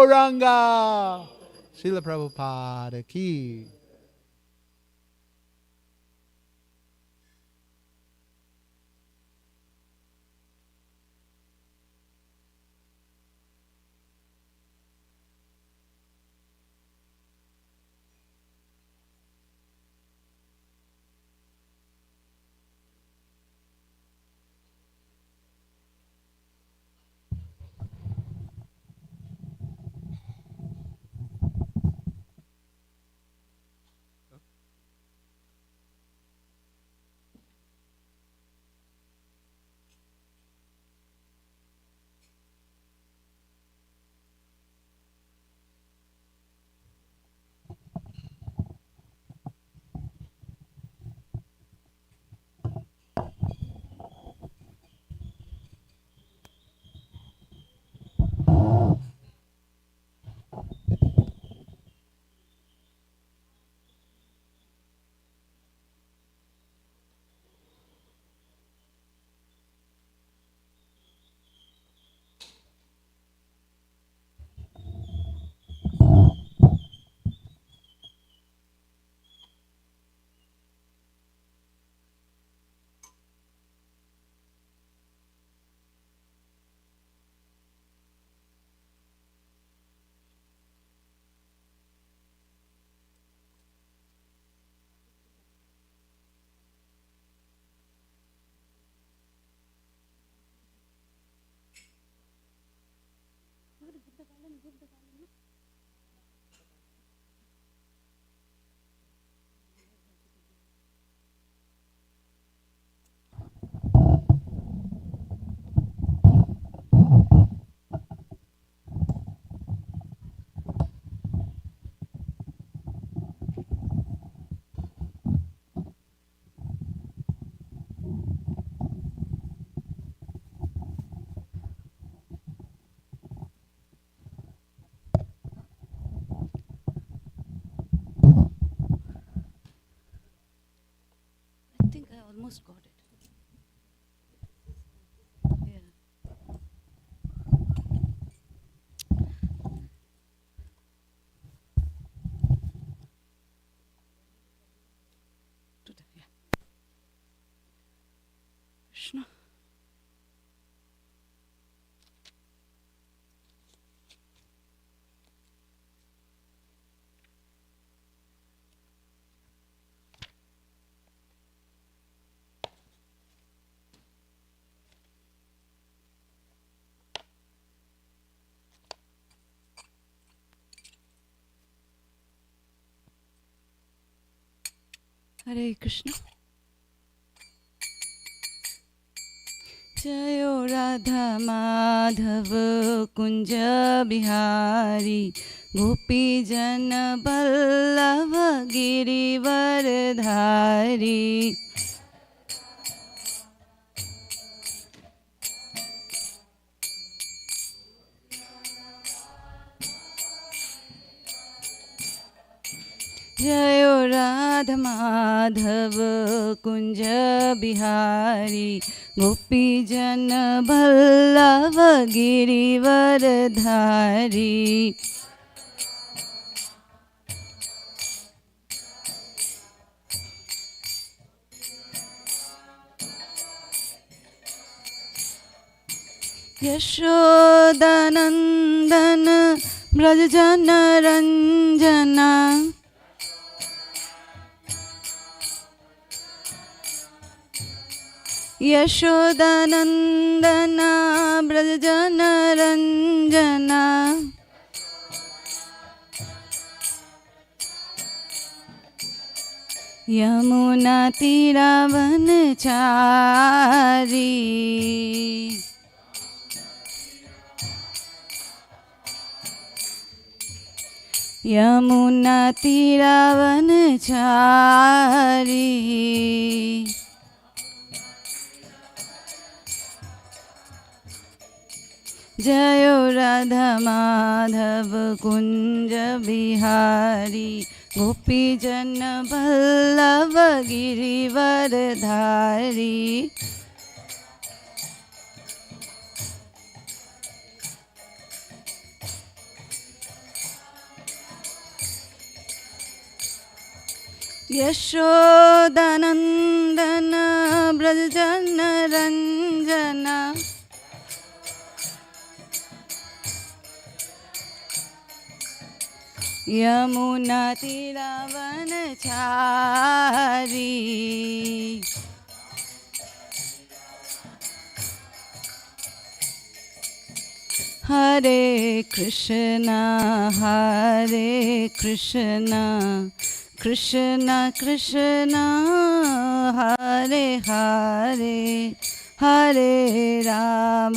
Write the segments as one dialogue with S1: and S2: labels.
S1: Gauranga. Srila Prabhupada ki.
S2: I think I almost got it. Yeah. To the, yeah. Krishna. Hare Krishna. जयो राधा माधव कुंज बिहारी गोपी जन बल्लभ गिरिवरधारी जयो राधा माधव कुंज बिहारी गोपी जन बल्लभ गिरिवरधारी यशोदानंदन ब्रज जन रंजना यशोदानंदना ब्रज जन रंजना यमुना तीरावनचारी यमुना तीरावनचारी जयो राधा माधव कुंज बिहारी गोपी जन बल्लभ गिरिवरधारी यशोदानन्दन व्रजजन रञ्जन यमुनातीरवनचारी हरे कृष्णा कृष्ण कृष्ण हरे हरे हरे राम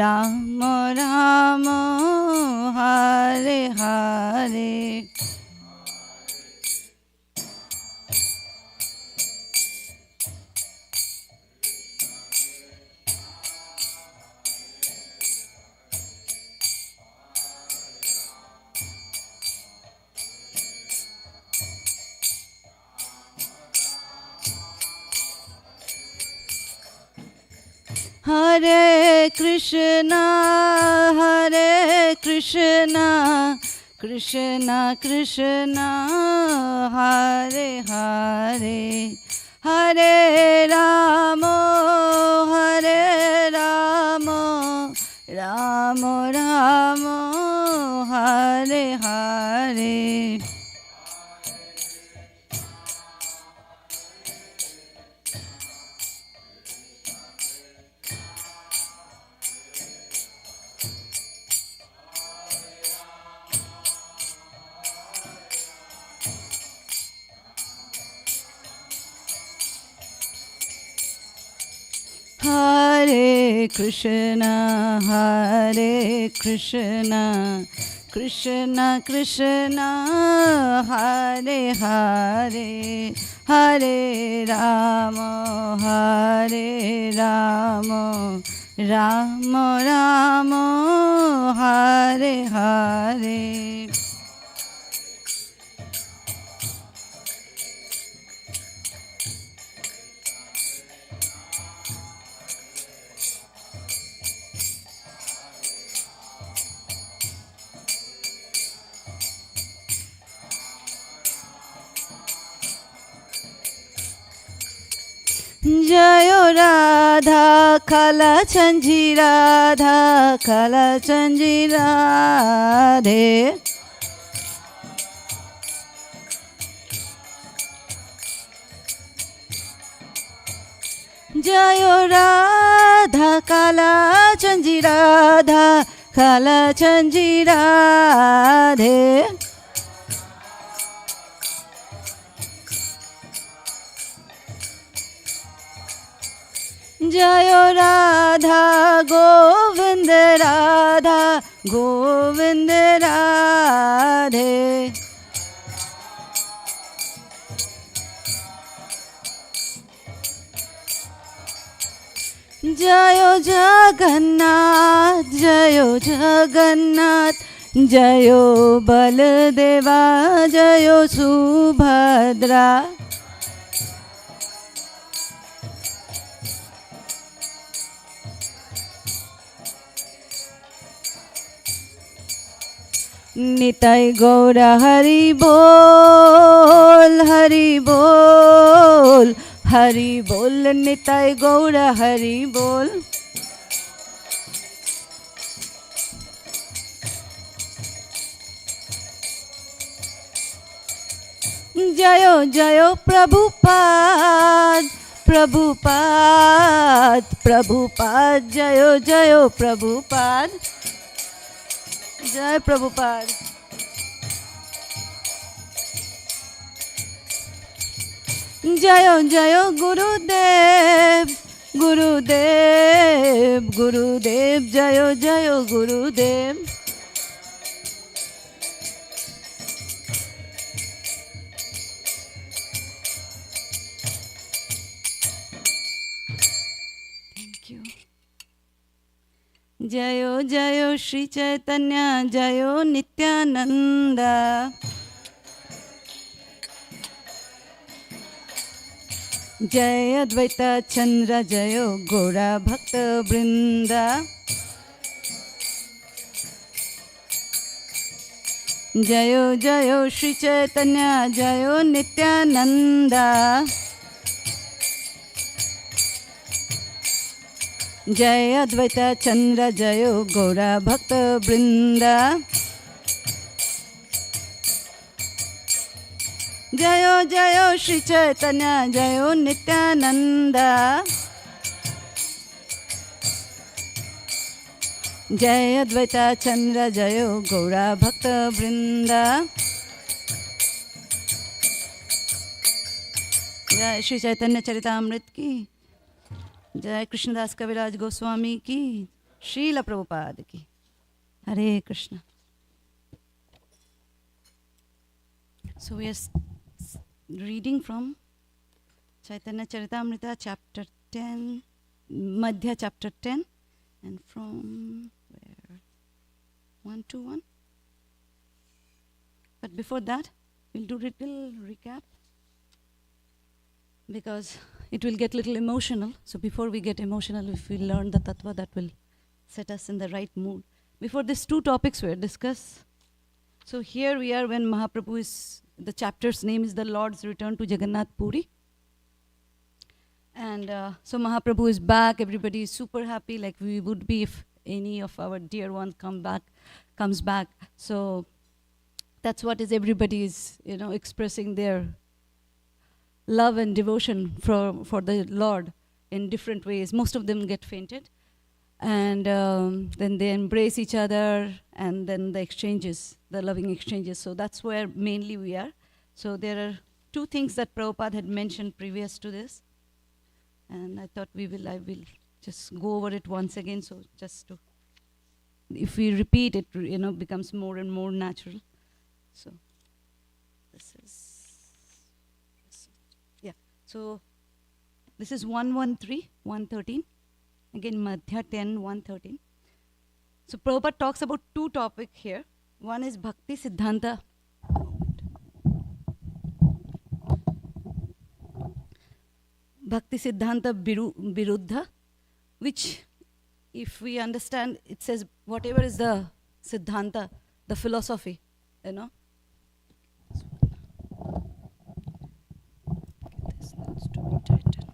S2: राम राम हरे हरे हरे कृष्णा कृष्ण कृष्ण हरे हरे हरे राम राम राम हरे हरे हरे कृष्णा कृष्ण कृष्ण हरे हरे हरे राम राम राम हरे हरे जय राधा खला चंजी राधे जय राधा खला चंजी राधे जय राधा गोविंद राधे जय जगन्नाथ जय बलदेवा जय सुभद्रा निताई गौर हरि बोल निताई गौर हरि बोल जय जय प्रभुपाद जय जय प्रभुपाद जय प्रभुपाद जय जय गुरुदेव जय जय गुरुदेव जयो जयो श्री चैतन्य जयो नित्यानंद जय अद्वैत चंद्र जयो गौरा भक्त वृंद Jayo Jayo Shri Chaitanya Jayo Nityananda. Jai Advaita Chandra Jayo Gaura Bhakta Vrinda. Jayo Jayo Shri Chaitanya Jayo Nityananda. Jai Advaita Chandra Jayo Gaura Bhakta Vrinda. Jai Shri Chaitanya Charitamrit ki. Jai Krishnadas Kaviraj Goswami ki. Srila Prabhupada ki. Hare Krishna. So we are reading from Chaitanya Charitamrita chapter 10, Madhya chapter 10, and from where? 1 to 1. But before that, we'll do a little recap because it will get a little emotional. So before we get emotional, if we learn the tattva, that will set us in the right mood. Before these two topics were discussed. So here we are when Mahaprabhu is, the chapter's name is The Lord's Return to Jagannath Puri. And so Mahaprabhu is back, everybody is super happy, like we would be if any of our dear ones comes back. So that's what is everybody is, expressing their love and devotion for the Lord in different ways. Most of them get fainted. And then they embrace each other, and then the exchanges, the loving exchanges. So that's where mainly we are. So there are two things that Prabhupada had mentioned previous to this. And I thought I will just go over it once again. So just to, if we repeat it, becomes more and more natural. So this is, yeah. So this is 113, 113. Again, Madhya 10, 113. So Prabhupada talks about two topics here. One is Bhakti Siddhanta. Bhakti Siddhanta Viruddha, which, if we understand, it says whatever is the Siddhanta, the philosophy, This needs to be tightened.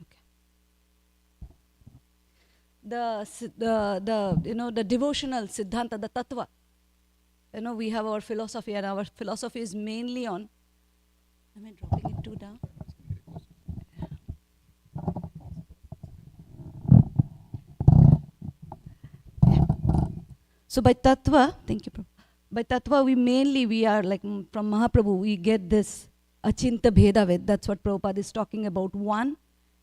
S2: Okay. The devotional Siddhanta, the Tattva. We have our philosophy, and our philosophy is mainly on. Am I dropping it too down? So by Tattva, thank you, Prabhu. By Tattva, we are like from Mahaprabhu, we get this Achinta Bhedavid. That's what Prabhupada is talking about. One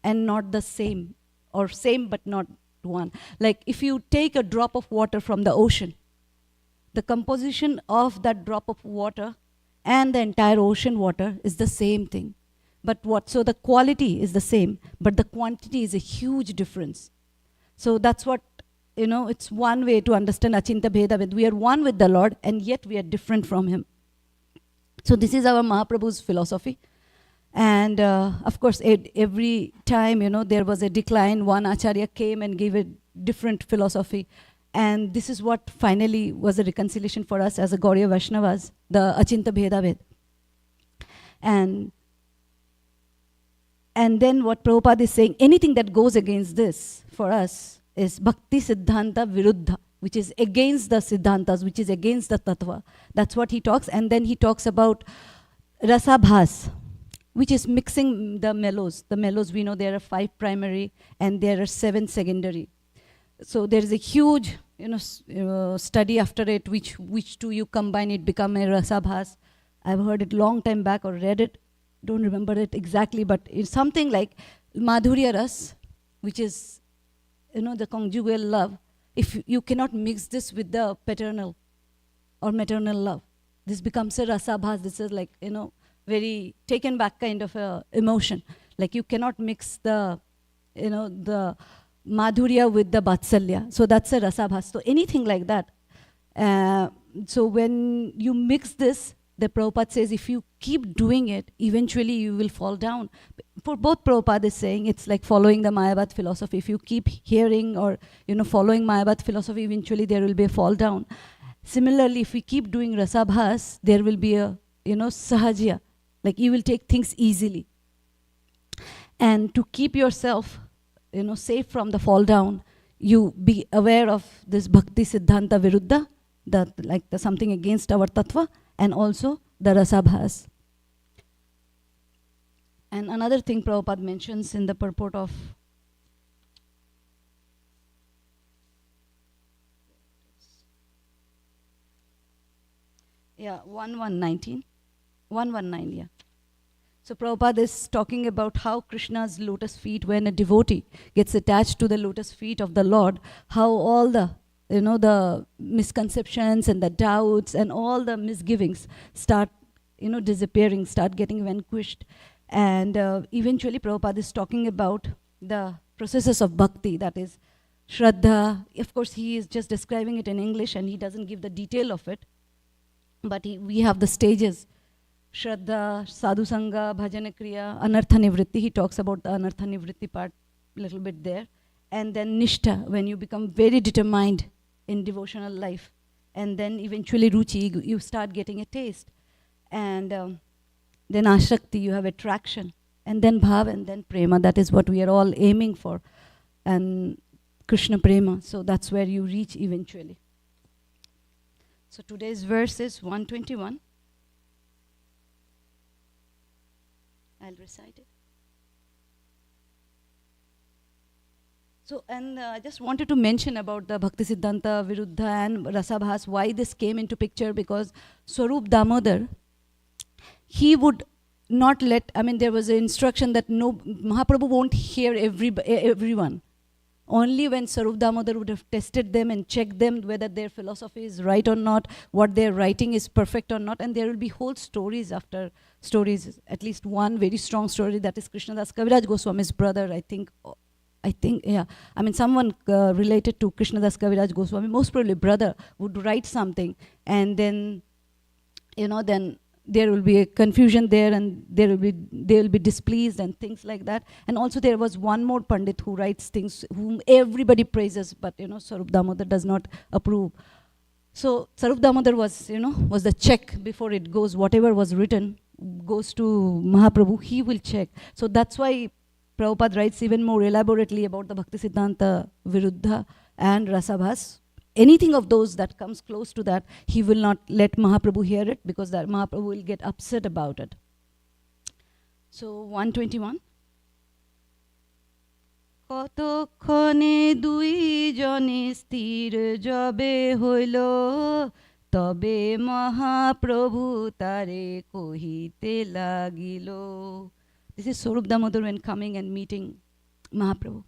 S2: and not the same, or same but not one. Like if you take a drop of water from the ocean, the composition of that drop of water and the entire ocean water is the same thing. But so the quality is the same, but the quantity is a huge difference. So that's what, it's one way to understand Achinta Bhedavid. We are one with the Lord, and yet we are different from Him. So this is our Mahaprabhu's philosophy. And of course, every time, there was a decline, one Acharya came and gave a different philosophy. And this is what finally was a reconciliation for us as a Gauriya Vaishnavas, the Achinta Bhedavid. And then what Prabhupada is saying, anything that goes against this for us is Bhakti Siddhanta Viruddha, which is against the Siddhantas, which is against the Tattva. That's what he talks. And then he talks about Rasabhas, which is mixing the mellows. The mellows, we know there are 5 primary and there are 7 secondary. So there is a huge study after it, which two you combine, it become a Rasabhas. I've heard it long time back or read it, don't remember it exactly, but it's something like Madhurya Ras, which is the conjugal love. If you cannot mix this with the paternal or maternal love, this becomes a Rasabhas. This is like, very taken back kind of a emotion. Like you cannot mix the Madhurya with the Vatsalya. So that's a Rasabhas. So anything like that. So when you mix this, the Prabhupada says if you keep doing it, eventually you will fall down. For both, Prabhupada is saying it's like following the Mayavad philosophy. If you keep hearing or following Mayavad philosophy, eventually there will be a fall down. Similarly, if we keep doing rasabhas, there will be a, sahajya, like you will take things easily. And to keep yourself, safe from the fall down, you be aware of this bhakti siddhanta viruddha, that like the something against our tattva, and also the rasabhas. And another thing Prabhupada mentions in the purport of Yeah, 1119. 119, yeah. So Prabhupada is talking about how Krishna's lotus feet, when a devotee gets attached to the lotus feet of the Lord, how all the, the misconceptions and the doubts and all the misgivings start, disappearing, start getting vanquished. And eventually Prabhupada is talking about the processes of bhakti, that is Shraddha. Of course, he is just describing it in English and he doesn't give the detail of it. But we have the stages: Shraddha, Sadhu Sangha, Bhajana Kriya, Anartha Nivritti. He talks about the Anartha Nivritti part a little bit there. And then Nishtha, when you become very determined in devotional life. And then eventually Ruchi, you start getting a taste. And then Ashakti, you have attraction. And then Bhav, and then Prema. That is what we are all aiming for. And Krishna Prema. So that's where you reach eventually. So today's verse is 121. I'll recite it. So, and I just wanted to mention about the Bhakti Siddhanta Viruddha and Rasabhas, why this came into picture, because Swarup Damodar, he would not let, there was an instruction that no, Mahaprabhu won't hear everyone. Only when Swarup Damodar would have tested them and checked them whether their philosophy is right or not, what they're writing is perfect or not, and there will be whole stories after stories. At least one very strong story, that is Krishnadas Kaviraj Goswami's brother, I think, yeah. Someone related to Krishnadas Kaviraj Goswami, most probably brother, would write something, and then, then there will be a confusion there, and they will be displeased and things like that. And also there was one more Pandit who writes things whom everybody praises, but Swarup Damodar does not approve. So Swarup Damodar was, was the check before it goes. Whatever was written goes to Mahaprabhu, he will check. So that's why Prabhupada writes even more elaborately about the Bhakti Siddhanta Viruddha and Rasabhas. Anything of those that comes close to that, he will not let Mahaprabhu hear it, because that Mahaprabhu will get upset about it. So 121. কতক্ষণে দুই জনে স্থির যবে হইল, তবে মহাপ্রভু তারে কহিতে লাগিল. This is Swarup Damodar when coming and meeting Mahaprabhu.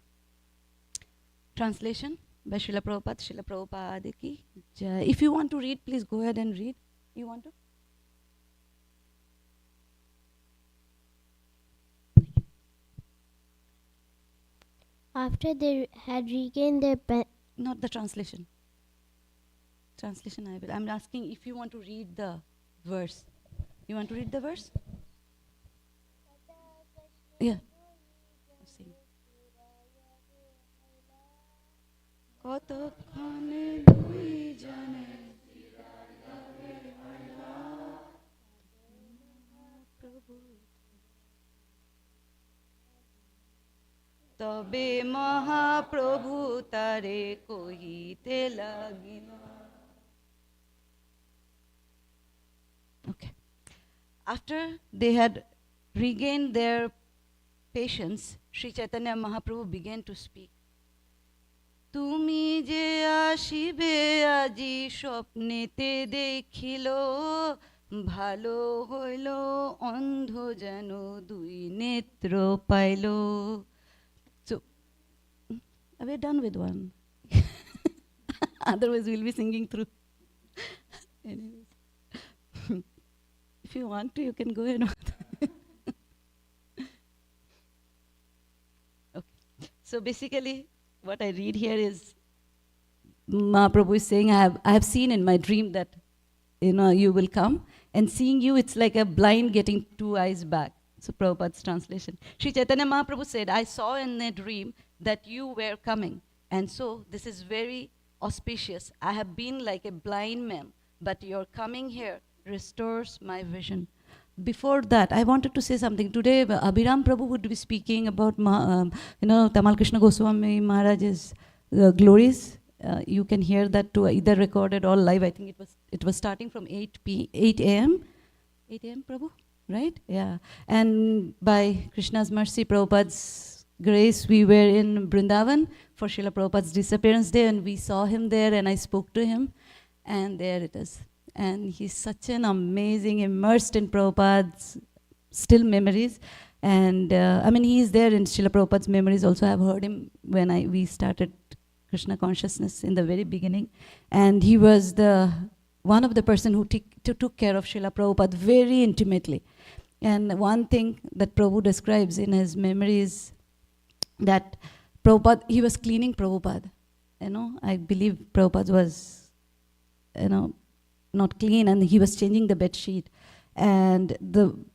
S2: Translation by Srila Prabhupada. Srila Prabhupada ki jai. If you want to read, please go ahead and read. You want to?
S3: After they had regained their
S2: Not the translation. Translation I will. I'm asking if you want to read the verse. You want to read the verse? Yeah. Sing. কতক্ষণে দুই জনে তবে মহাপ্রভু তারে কহিতে লাগিল. Okay. After they had regained their patience, Sri Chaitanya Mahaprabhu began to speak. তুমি যে আসিবে আজি স্বপ্নেতে দেখিল, ভালো হইল অন্ধ যেন দুই নেত্র pile. So, we're done with one. Otherwise we'll be singing through. Anyways. If you want to, you can go ahead. Okay. So basically, what I read here is Mahaprabhu is saying, I have seen in my dream that you will come, and seeing you, it's like a blind getting two eyes back. So Prabhupada's translation. Sri Chaitanya Mahaprabhu said, I saw in a dream that you were coming, and so this is very auspicious. I have been like a blind man, but your coming here restores my vision. Before that, I wanted to say something. Today, Abhiram Prabhu would be speaking about, Tamal Krishna Goswami Maharaj's glories. You can hear that too, either recorded or live. I think it was starting from 8 a.m. 8 a.m. Prabhu, right? Yeah. And by Krishna's mercy, Prabhupada's grace, we were in Vrindavan for Srila Prabhupada's disappearance day, and we saw him there, and I spoke to him, and there it is. And he's such an amazing, immersed in Prabhupada's still memories. And he's there in Srila Prabhupada's memories also. I've heard him when we started Krishna consciousness in the very beginning. And he was one of the person who took care of Srila Prabhupada very intimately. And one thing that Prabhu describes in his memories, that Prabhupada, he was cleaning Prabhupada. I believe Prabhupada was, not clean, and he was changing the bed sheet. And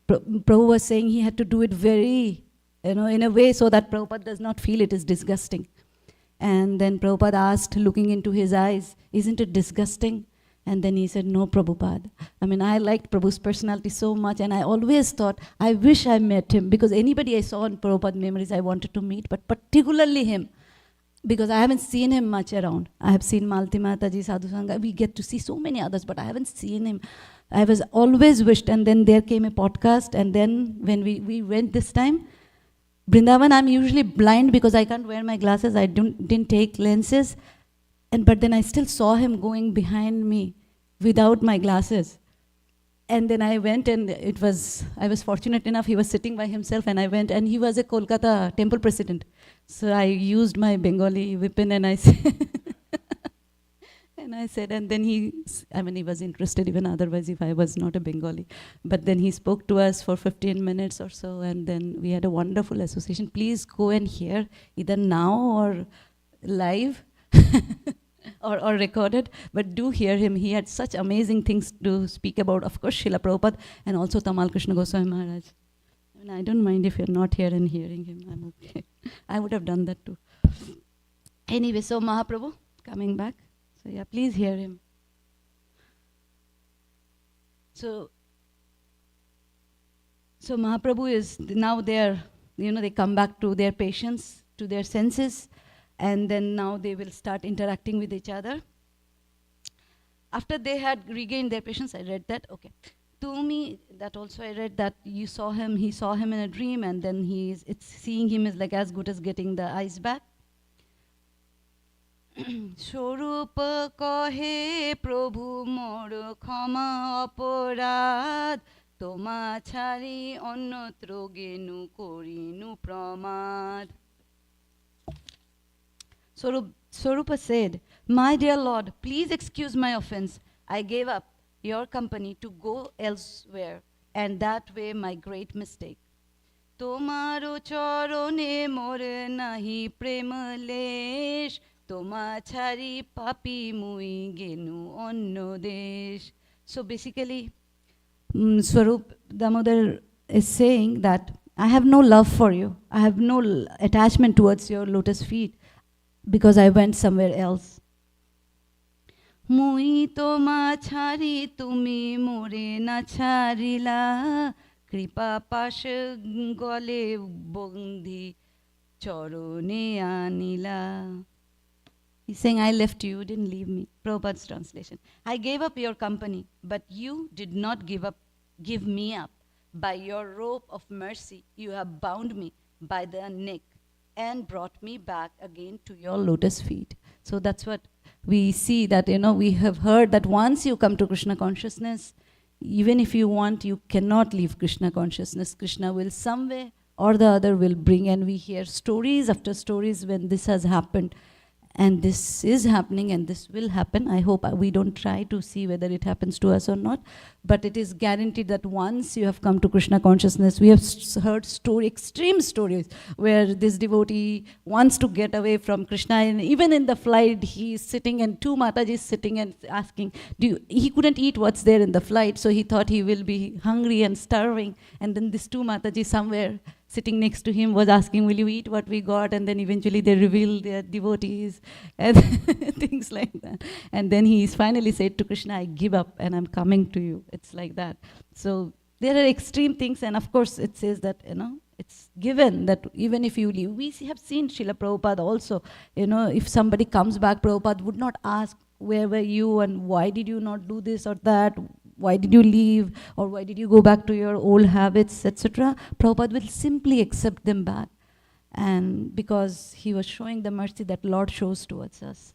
S2: Prabhu was saying he had to do it very, in a way so that Prabhupada does not feel it is disgusting. And then Prabhupada asked, looking into his eyes, isn't it disgusting? And then he said, no, Prabhupada. I liked Prabhu's personality so much, and I always thought, I wish I met him, because anybody I saw in Prabhupada memories I wanted to meet, but particularly him, because I haven't seen him much around. I have seen Malti Mataji, Sadhu Sangha, we get to see so many others, but I haven't seen him. I was always wished, and then there came a podcast, and then when we went this time, Vrindavan, I'm usually blind because I can't wear my glasses, I didn't take lenses, but then I still saw him going behind me without my glasses. And then I went, and I was fortunate enough, he was sitting by himself, and I went, and he was a Kolkata temple president. So I used my Bengali vipin, and I said, and then he was interested even otherwise if I was not a Bengali. But then he spoke to us for 15 minutes or so, and then we had a wonderful association. Please go and hear, either now or live, or recorded, but do hear him. He had such amazing things to speak about. Of course, Srila Prabhupada, and also Tamal Krishna Goswami Maharaj. I don't mind if you're not here and hearing him. I'm okay. I would have done that too. Anyway, so Mahaprabhu, coming back. So yeah, please hear him. So Mahaprabhu is now there, they come back to their patience, to their senses, and then now they will start interacting with each other. After they had regained their patience, I read that, okay. To me, that also I read that he saw him in a dream, and then seeing him is like as good as getting the eyes back. Swarup kahe Prabhu mor khama aparad, toma chari onnotro genu korinu pramad. Swarupa said, my dear Lord, please excuse my offense. I gave up your company to go elsewhere, and that way my great mistake. Tomaro charone more nahi premalesh, toma chari papi mui genu onno desh. So basically, Swarup Damodar is saying that I have no love for you. I have no attachment towards your lotus feet, because I went somewhere else. Mui toma chari tumi more na charila, kripa pasha gole bondhi charone anila. He's saying, I left you, you didn't leave me. Prabhupada's translation. I gave up your company, but you did not give me up. By your rope of mercy, you have bound me by the neck and brought me back again to your lotus feet. So that's what we see, that we have heard that once you come to Krishna consciousness, even if you want, you cannot leave Krishna consciousness. Krishna will some way or the other will bring, and we hear stories after stories when this has happened. And this is happening, and this will happen. I hope we don't try to see whether it happens to us or not. But it is guaranteed that once you have come to Krishna consciousness, we have heard extreme stories where this devotee wants to get away from Krishna. And even in the flight, he is sitting, and two Matajis sitting and asking, he couldn't eat what's there in the flight, so he thought he will be hungry and starving. And then these two Matajis somewhere sitting next to him was asking, will you eat what we got? And then eventually they reveal their devotees and things like that. And then he finally said to Krishna, I give up and I'm coming to you. It's like that. So there are extreme things, and of course it says that, it's given that even if you leave, we have seen Srila Prabhupada also, if somebody comes back, Prabhupada would not ask, where were you and why did you not do this or that? Why did you leave, or why did you go back to your old habits, etc. Prabhupada will simply accept them back, and because he was showing the mercy that Lord shows towards us.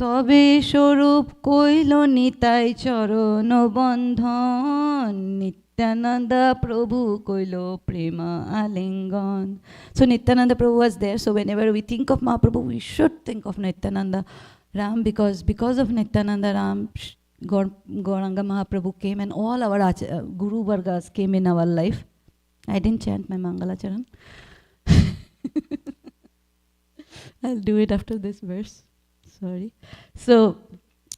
S2: তবে স্বরূপ কইল নিতাই চরণ বন্ধন Nityananda Prabhu koilo prema alingan. So Nityananda Prabhu was there. So whenever we think of Mahaprabhu, we should think of Nityananda Ram, because of Nityananda Ram, Gauranga Mahaprabhu came, and all our Guru Vargas came in our life. I didn't chant my Mangala Charan. I'll do it after this verse. Sorry. So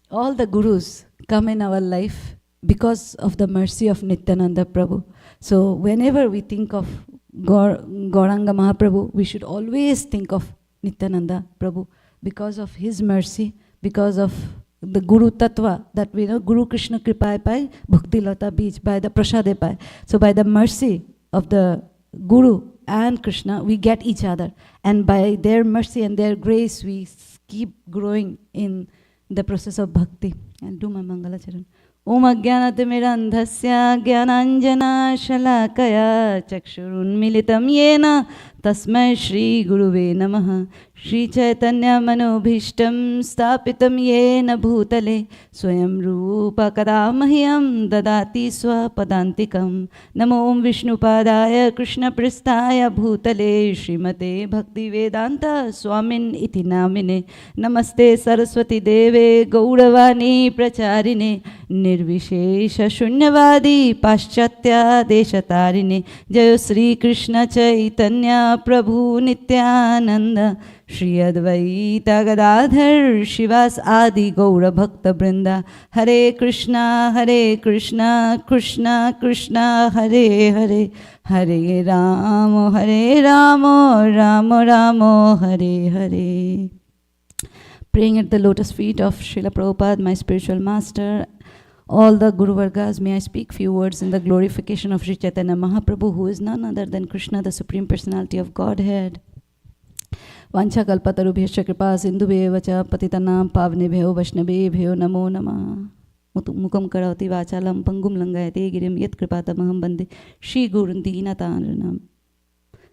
S2: all the Gurus come in our life because of the mercy of Nityananda Prabhu. So whenever we think of Gauranga Mahaprabhu, we should always think of Nityananda Prabhu because of his mercy, because of the Guru Tattva that we know, Guru Krishna Kripai Pai, Bhakti Lata Beach, by the Prasade Pai. So by the mercy of the Guru and Krishna, we get each other. And by their mercy and their grace, we keep growing in the process of bhakti. And do my Mangala Charan. Om Ajnanatimirandhasya Jnananjana Shalakaya Chakshurunmilitam Yena Tasmai Shri Guruve Namaha. Shri Chaitanya Manobhishtam Stapitam Yena Bhutale Swayam Rupa Kadamahyam Dadati Swapadantikam. Namo Om Vishnupadaya Krishna Pristaya Bhutale Srimate Bhakti Vedanta Swamin Iti Namine. Namaste Saraswati Deve Gauravani Pracharine Nirvishesha Shunyavadi Paschatya Deshatarine. Jayo Sri Krishna Chaitanya Prabhu Nityananda Shri Advaita Gadadhar Shivas Adi Gaura Bhakta Brinda. Hare Krishna Krishna Krishna Hare Hare, Hare Rama Rama Rama Hare Hare. Praying at the lotus feet of Srila Prabhupada, my spiritual master, all the Guru Vargas, may I speak few words in the glorification of Sri Chaitanya Mahaprabhu, who is none other than Krishna, the Supreme Personality of Godhead. Vancha kalpatarubhyascha kripa sindhubheva cha patitanam pavnebhyo vaishnavebhyo namo namah. Mukam karoti vachalam pangum langayate girim yat kripatamaham bande Shri Gurun Deenataranam.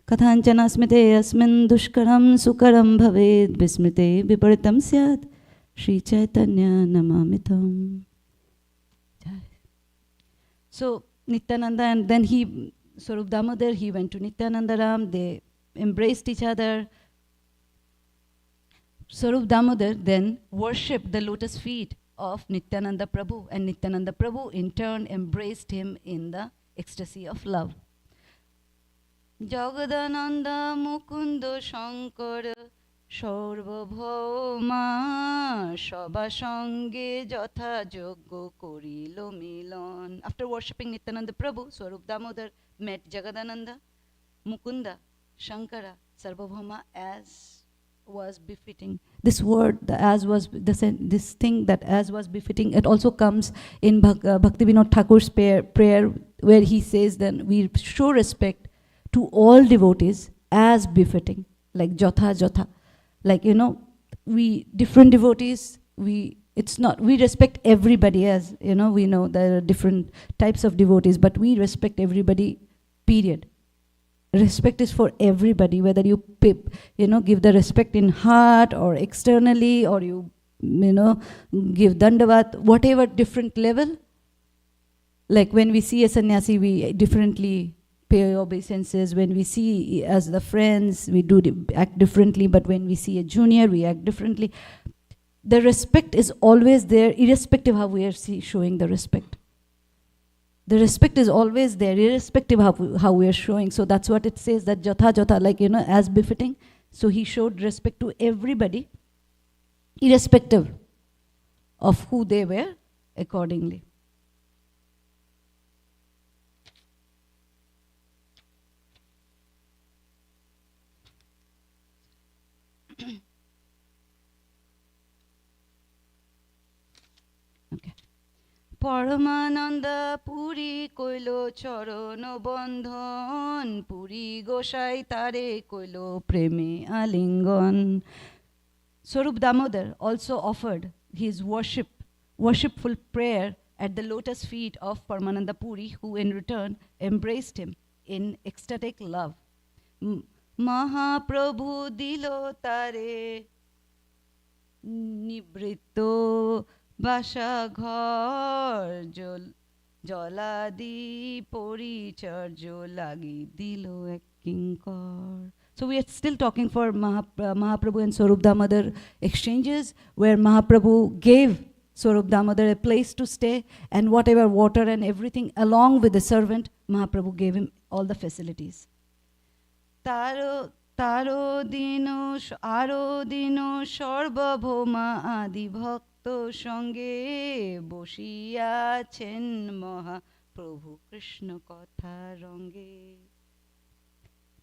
S2: Kathanchana smite asmin dushkaram sukaram bhaved vismrite viparitam syat Shri Chaitanya namamitam. So Nityananda, and then Swarup Damodar, he went to Nityananda Ram, they embraced each other. Swarup Damodar then worshipped the lotus feet of Nityananda Prabhu, and Nityananda Prabhu in turn embraced him in the ecstasy of love. Jagadananda Mukunda Shankara Sarvabhauma Sabasange Jatha Joggo Korilo Milan. After worshipping Nityananda Prabhu, Swarup Damodar met Jagadananda, Mukunda, Shankara, Sarvabhauma as was befitting. This word, this thing that as was befitting, it also comes in Bhaktivinoda Thakur's prayer, where he says then we show respect to all devotees as befitting, like Jatha Jatha. Like, we different devotees, we respect everybody as, we know there are different types of devotees, but we respect everybody, period. Respect is for everybody, whether you give the respect in heart or externally, or you give dandavat, whatever different level. Like when we see a sannyasi, we differently pay obeisances. When we see as the friends, we act differently, but when we see a junior, we act differently. The respect is always there, irrespective how we are showing the respect. The respect is always there, irrespective of how we are showing. So that's what it says, that Jatha Jatha, like, as befitting. So he showed respect to everybody, irrespective of who they were, accordingly. Okay. পরমানন্দ পুরী কইল চরণ বন্ধন পুরী গোসাই তারে কইল প্রেমে আলিঙ্গন. Swarup Damodar also offered his worshipful prayer at the lotus feet of Paramananda Puri, who in return embraced him in ecstatic love. Mahaprabhu dilo tare nibritto বাসা ঘর জলাদি পরিচর্য লাগি দিল এক কিঙ্কর. So we are still talking for Mahaprabhu and Swarup Damodar exchanges, where Mahaprabhu gave Swarup Damodar a place to stay, and whatever water and everything along with the servant, Mahaprabhu gave him all the facilities. Taro dino সর্বভৌমা আদি ভক্ত সঙ্গে বসিয়াছেন মহাপ্রভু কৃষ্ণ কথা রঙ্গে.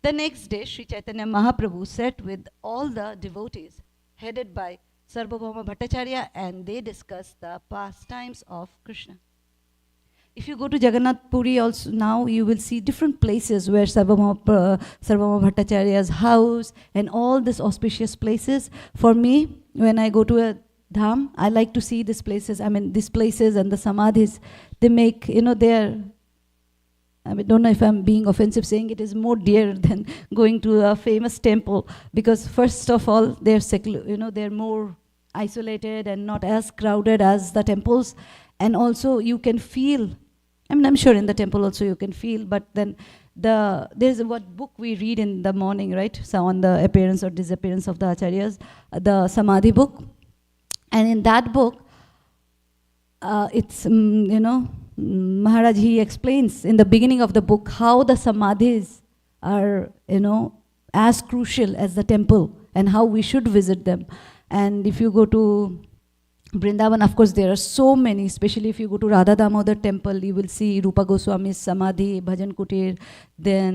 S2: The next day, Sri Chaitanya Mahaprabhu sat with all the devotees, headed by Sarvabhauma Bhattacharya, and they discussed the pastimes of Krishna. If you go to Jagannath Puri also now, you will see different places where Sarvabhauma Bhattacharya's house and all these auspicious places. For me, when I go to a dham, I like to see these places. I mean, these places and the samadhis, they make, I don't know if I'm being offensive saying it is more dear than going to a famous temple, because first of all, they're more isolated and not as crowded as the temples. And also you can feel, I'm sure in the temple also you can feel, but then there's what book we read in the morning, right? So on the appearance or disappearance of the acharyas, the Samadhi book. And in that book, it's, Maharaj, he explains in the beginning of the book how the Samadhis are, as crucial as the temple and how we should visit them. And if you go to Vrindavan, of course, there are so many, especially if you go to Radha Damodar temple, you will see Rupa Goswami's Samadhi, Bhajan Kutir, then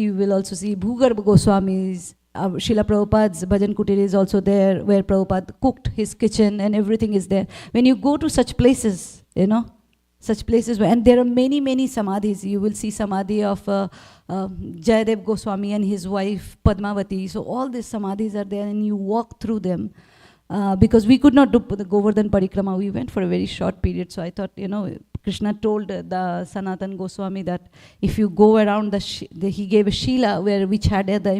S2: you will also see Bhugarbha Goswami's, Srila Prabhupada's Bhajan Kutir is also there, where Prabhupada cooked his kitchen and everything is there. When you go to such places, and there are many, many samadhis. You will see samadhi of Jayadev Goswami and his wife Padmavati. So all these samadhis are there, and you walk through them. Because we could not do the Govardhan Parikrama, we went for a very short period. So I thought, Krishna told the Sanatan Goswami that if you go around he gave a shila which had the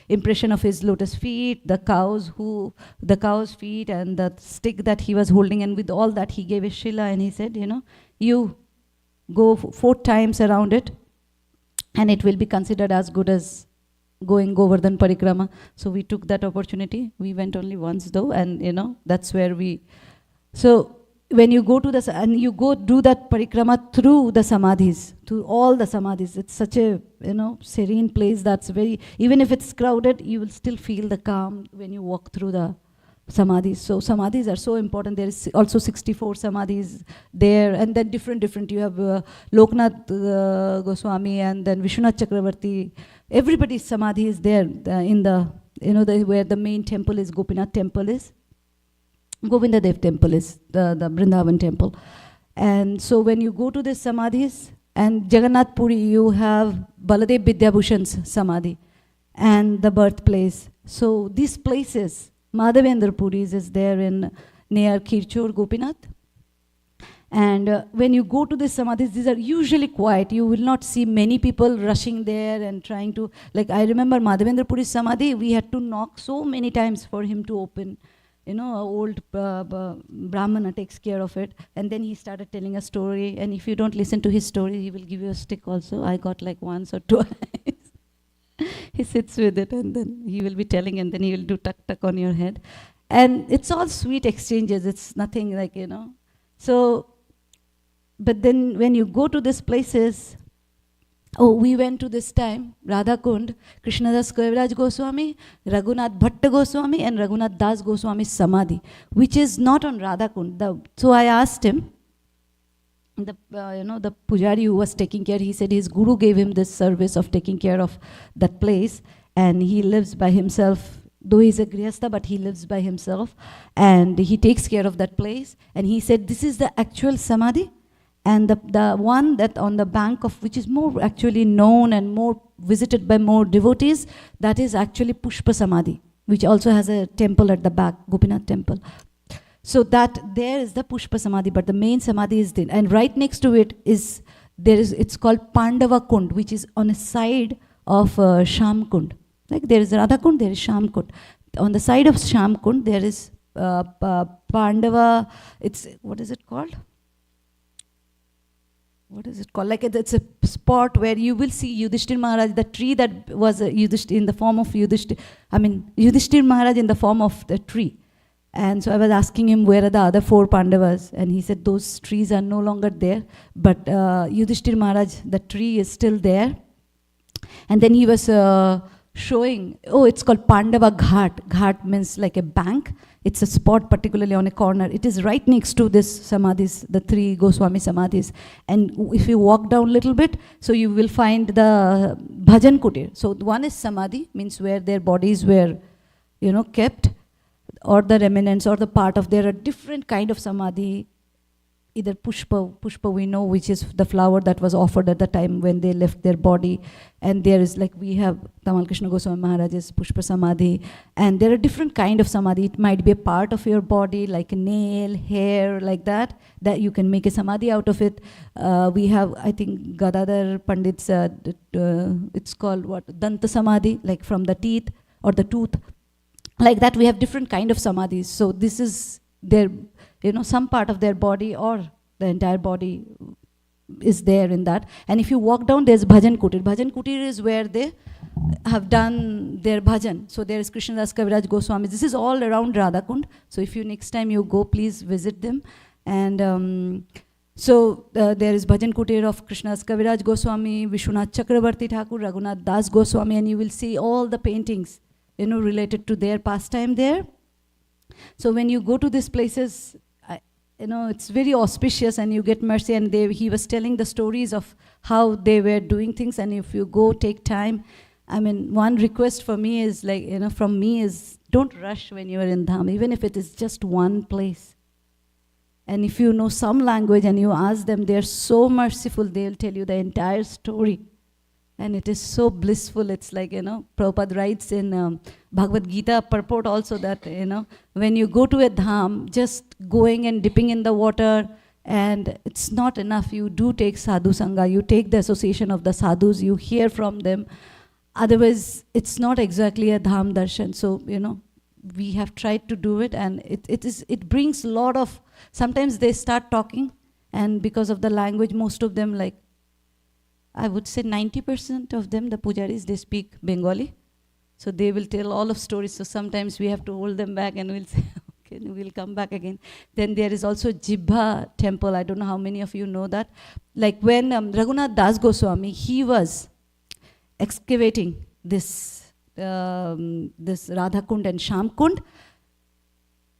S2: impression of his lotus feet, the cow's feet, and the stick that he was holding, and with all that he gave a shila, and he said, you go 4 times around it, and it will be considered as good as going Govardhan Parikrama. So we took that opportunity. We went only once though, and that's where so when you go to and you go do that parikrama through the samadhis, through all the samadhis, it's such a serene place that's very, even if it's crowded, you will still feel the calm when you walk through the samadhis. So samadhis are so important. There is also 64 samadhis there, and then different. You have Loknath Goswami, and then Vishwanath Chakravarti. Everybody's samadhi is there in the, where the main temple is, Gopinath temple is. Govindadev temple is the Vrindavan temple. And so when you go to these samadhis, and Jagannath Puri, you have Baladev Vidyabhushan's samadhi and the birthplace. So these places, Madhavendra Puri's is there near Kirchur, Gopinath. And when you go to these samadhis, these are usually quiet. You will not see many people rushing there and trying to, like I remember Madhavendra Puri's samadhi, we had to knock so many times for him to open. An old Brahmana takes care of it. And then he started telling a story. And if you don't listen to his story, he will give you a stick also. I got like once or twice. He sits with it, and then he will be telling, and then he will do tuck on your head. And it's all sweet exchanges. It's nothing like, So, but then when you go to these places, Oh, we went to this time, Radha Kund, Krishnadas Kaviraj Goswami, Raghunath Bhatta Goswami, and Raghunath Das Goswami's Samadhi, which is not on Radha Kund. So I asked him, the pujari who was taking care, he said his guru gave him this service of taking care of that place, and he lives by himself. Though he's a grihastha, but he lives by himself, and he takes care of that place. And he said, this is the actual Samadhi. And the one that on the bank of, which is more actually known and more visited by more devotees, that is actually Pushpa Samadhi, which also has a temple at the back, Gopinath temple. So that there is the Pushpa Samadhi, but the main Samadhi is there. And right next to it is, it's called Pandava Kund, which is on a side of Sham Kund. Like there is Radha Kund, there is Sham Kund. On the side of Sham Kund, there is Pandava, what is it called? What is it called? Like it's a spot where you will see Yudhishthir Maharaj, the tree that was in the form of Yudhishthir Maharaj in the form of the tree. And so I was asking him, where are the other 4 Pandavas? And he said, those trees are no longer there. But Yudhishthir Maharaj, the tree is still there. And then he was showing, it's called Pandava Ghat. Ghat means like a bank. It's a spot particularly on a corner. It is right next to this Samadhis, the 3 Goswami Samadhis. And if you walk down a little bit, so you will find the Bhajan Kutir. So one is Samadhi, means where their bodies were, kept, or the remnants, or the part of, there are different kind of Samadhi. Either Pushpa we know, which is the flower that was offered at the time when they left their body. And there is, like we have Tamal Krishna Goswami Maharaj's Pushpa Samadhi. And there are different kind of Samadhi. It might be a part of your body, like a nail, hair, like that you can make a Samadhi out of it. We have, I think, Gadadhar Pandit's, it's called what? Danta Samadhi, like from the teeth or the tooth. Like that, we have different kind of Samadhis. So this is their, some part of their body or the entire body is there in that. And if you walk down, there's Bhajan Kutir. Bhajan Kutir is where they have done their bhajan. So there is Krishnadas Kaviraj Goswami. This is all around Radhakund. So if you next time you go, please visit them. And so there is Bhajan Kutir of Krishnadas Kaviraj Goswami, Vishwanath Chakrabarti Thakur, Raghunath Das Goswami, and you will see all the paintings, related to their pastime there. So when you go to these places, it's very auspicious and you get mercy. And he was telling the stories of how they were doing things. And if you go, take time. One request for me is from me is don't rush when you are in Dham, even if it is just one place. And if you know some language and you ask them, they're so merciful, they'll tell you the entire story. And it is so blissful. It's like, Prabhupada writes in Bhagavad Gita purport also that, when you go to a dham, just going and dipping in the water, and it's not enough. You do take sadhu sangha, you take the association of the sadhus, you hear from them. Otherwise, it's not exactly a dham darshan. So, we have tried to do it, and it brings a lot of, sometimes they start talking, and because of the language, most of them, like, I would say 90% of them, the pujaris, they speak Bengali. So they will tell all of stories. So sometimes we have to hold them back and we'll say, okay, we'll come back again. Then there is also Jibha temple. I don't know how many of you know that. Like when Raghunath Das Goswami, he was excavating this Radha Kund and Sham Kund.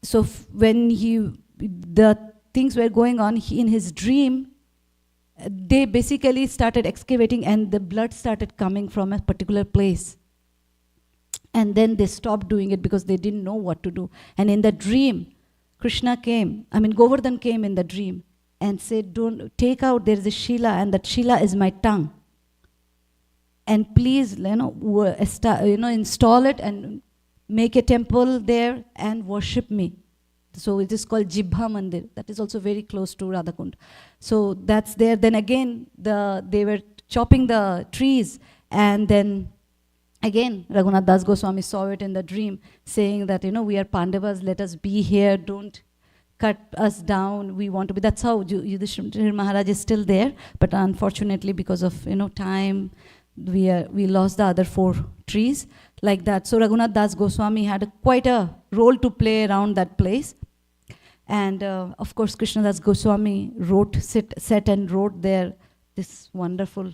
S2: So when the things were going on, in his dream, they basically started excavating and the blood started coming from a particular place. And then they stopped doing it because they didn't know what to do. And in the dream, Krishna came, Govardhan came in the dream and said, don't take out, there is a Shila, and that Shila is my tongue. And please, install it and make a temple there and worship me. So it is called Jibha Mandir. That is also very close to Radhakund. So that's there. Then again, they were chopping the trees. And then again, Raghunath Das Goswami saw it in the dream, saying that, we are Pandavas, let us be here, don't cut us down, we want to be. That's how Yudhishthira Maharaj is still there. But unfortunately, because of, time, we lost the other 4 trees like that. So Raghunath Das Goswami had quite a role to play around that place. And of course, Krishnadas Goswami sat and wrote there this wonderful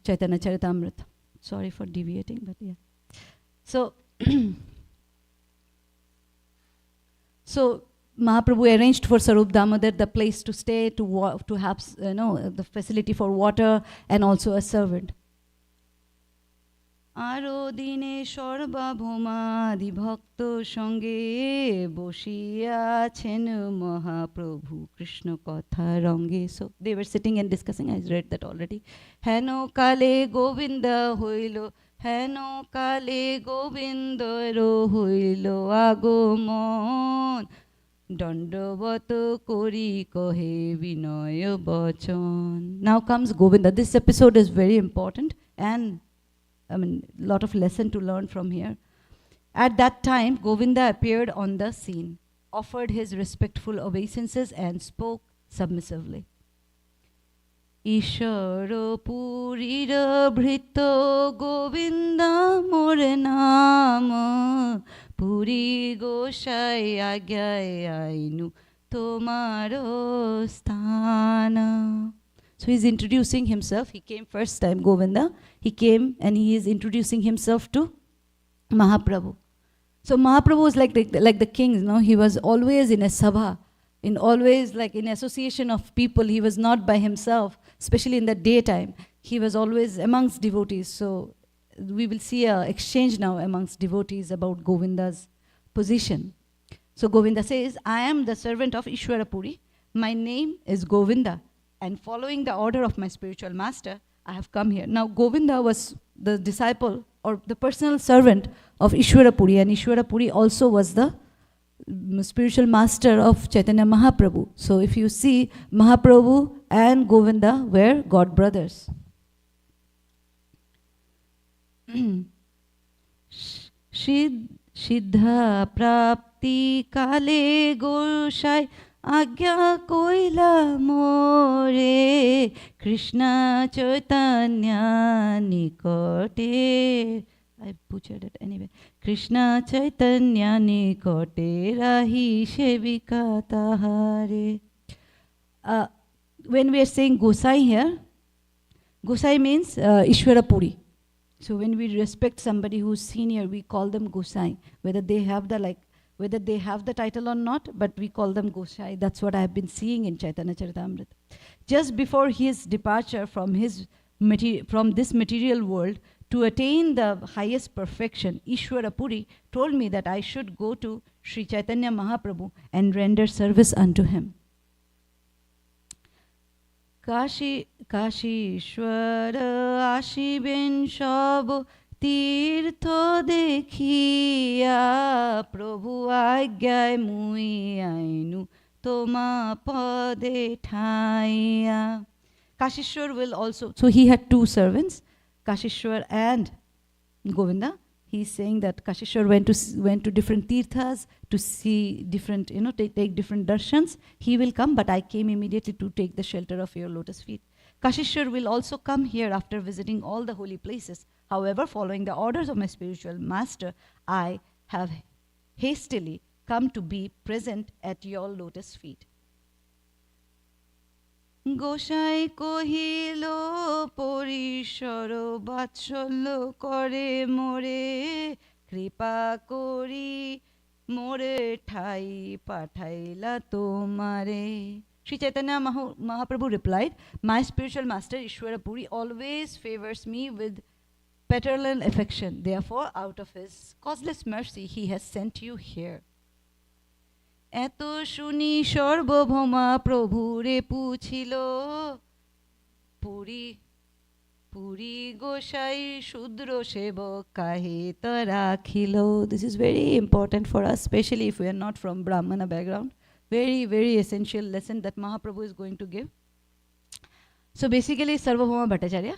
S2: Chaitanya Charitamrita. Sorry for deviating, but yeah. So, so Mahaprabhu arranged for Sarup Damodar the place to stay, to have the facility for water, and also a servant. আরো দিনে সর্বভৌমাদি ভক্ত সঙ্গে বসিয়াছেন মহাপ্রভু কৃষ্ণ কথা রঙ্গে. So they were sitting and discussing. I read that already. হেন কালে গোবিন্দ হইল, হেন কালে গোবিন্দর হইল আগমন, দণ্ডবত করি কহে বিনয় বচন. Now comes Govinda. This episode is very important, and lot of lesson to learn from here. At that time, Govinda appeared on the scene, offered his respectful obeisances, and spoke submissively. Ishwar purir bhrito Govinda more naam, puri goshai agyay ainu tomaro sthana. So he's introducing himself. He came first time, Govinda. He came and he is introducing himself to Mahaprabhu. So Mahaprabhu was like the king, he was always in a sabha, always like in association of people. He was not by himself, especially in the daytime. He was always amongst devotees. So we will see an exchange now amongst devotees about Govinda's position. So Govinda says, I am the servant of Ishwarapuri. My name is Govinda. And following the order of my spiritual master, I have come here. Now, Govinda was the disciple or the personal servant of Ishwarapuri, and Ishwarapuri also was the spiritual master of Chaitanya Mahaprabhu. So, if you see, Mahaprabhu and Govinda were god brothers. Siddha prapti kale goshai আজ্ঞা কইলা মোরে কৃষ্ণ চৈতন্য নিকটে. I butchered it anyway. Krishna Chaitanya নিকটে রাহি সেবিকা তাহারে. When we are saying Gosai here, Gosai means Ishwarapuri. So when we respect somebody who's senior, we call them Gosai, whether they have the title or not, but we call them Gosai. That's what I have been seeing in Chaitanya Charitamrita. Just before his departure from this material world to attain the highest perfection, Ishwarapuri told me that I should go to Sri Chaitanya Mahaprabhu and render service unto him. Kashi Ishwara Ashiben Shabo তীর্থ দেখিয়া প্রভু আজ্ঞায় মুই আইনু তোমা পদে ঠাইয়া. Kashishwar will also, so he had two servants, Kashishwar and Govinda. He's saying that Kashishwar went to different tirthas to see different, take different darshans. He will come, but I came immediately to take the shelter of your lotus feet. Kashishwar will also come here after visiting all the holy places. However, following the orders of my spiritual master, I have hastily come to be present at your lotus feet. গোসাই কহিল পরিসর বাৎসল্য করে মোরে কৃপা করি মোরে ঠাই পাঠাইলা তোমারে. Sri Chaitanya Mahaprabhu replied, my spiritual master Ishwarapuri always favors me with paternal affection. Therefore, out of his causeless mercy, he has sent you here. এত শুনি সর্বভৌমা প্রভুরে পুছিল পুরী পুরী গোসাই শূদ্র সেবক কাহে তা রাখিল. This is very important for us, especially if we are not from Brahmana background. Very, very essential lesson that Mahaprabhu is going to give. So basically, Sarvabhauma Bhattacharya,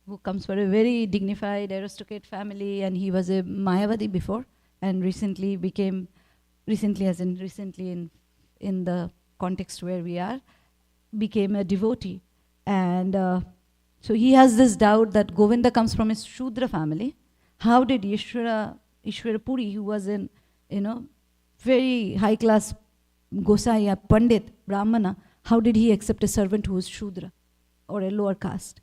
S2: who comes from a very dignified aristocrat family, and he was a Mayavadi before, and recently in the context where we are, became a devotee. And so he has this doubt that Govinda comes from a Shudra family. How did Ishwarapuri, who was in, very high class Gosai, Pandit, Brahmana, how did he accept a servant who is Shudra or a lower caste?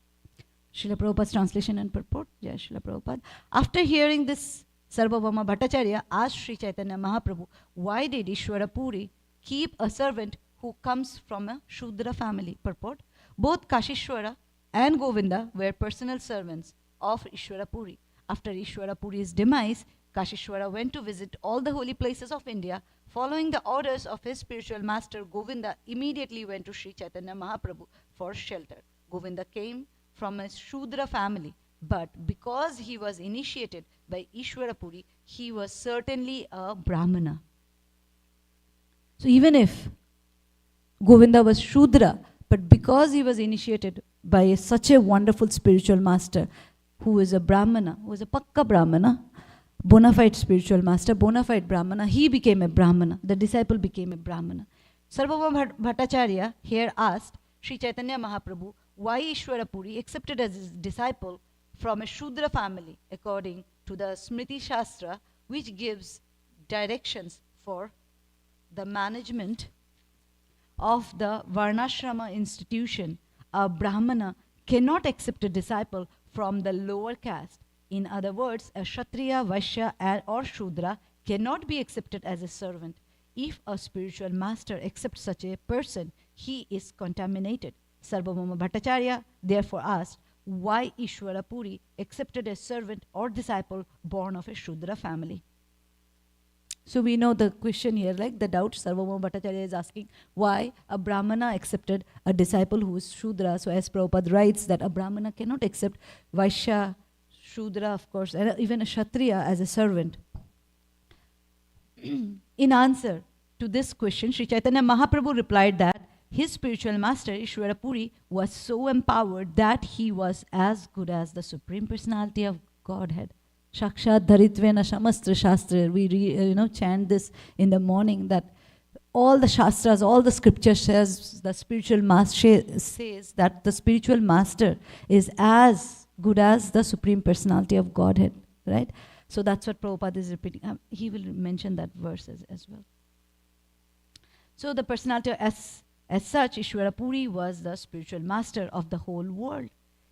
S2: Srila Prabhupada's translation and purport. Jai Srila Prabhupada. After hearing this, Sarvabhauma Bhattacharya asked Sri Chaitanya Mahaprabhu, why did Ishwara Puri keep a servant who comes from a Shudra family? Purport. Both Kashishwara and Govinda were personal servants of Ishwara Puri. After Ishwara Puri's demise, Kashishwara went to visit all the holy places of India. Following the orders of his spiritual master, Govinda immediately went to Sri Chaitanya Mahaprabhu for shelter. Govinda came from a Shudra family, but because he was initiated by Ishwara Puri, he was certainly a Brahmana. So even if Govinda was Shudra, but because he was initiated by such a wonderful spiritual master, who is a Brahmana, who is a Pakka Brahmana, bona fide spiritual master, bona fide Brahmana, he became a Brahmana. The disciple became a Brahmana. Sarvabhauma Bhattacharya here asked Sri Chaitanya Mahaprabhu why Ishwara Puri accepted as his disciple from a Shudra family according to the Smriti Shastra, which gives directions for the management of the Varnashrama institution. A Brahmana cannot accept a disciple from the lower caste. In other words, a Kshatriya, Vaishya or Shudra cannot be accepted as a servant. If a spiritual master accepts such a person, he is contaminated. Sarvabhauma Bhattacharya therefore asked why Ishwara Puri accepted a servant or disciple born of a Shudra family. So we know the question here, like the doubt Sarvabhauma Bhattacharya is asking, why a Brahmana accepted a disciple who is Shudra. So as Prabhupada writes that a Brahmana cannot accept Vaishya, Shudra, of course, and even a Kshatriya as a servant. In answer to this question, Sri Chaitanya Mahaprabhu replied that his spiritual master, Ishwara Puri, was so empowered that he was as good as the Supreme Personality of Godhead. Shakshat Dharitvena Shamastra Shastra. We chant this in the morning, that all the Shastras, all the scripture says, the spiritual master says that the spiritual master is as good as the Supreme Personality of Godhead, right? So that's what Prabhupada is repeating. He will mention that verse as well. So the personality as such, Ishwara Puri was the spiritual master of the whole world.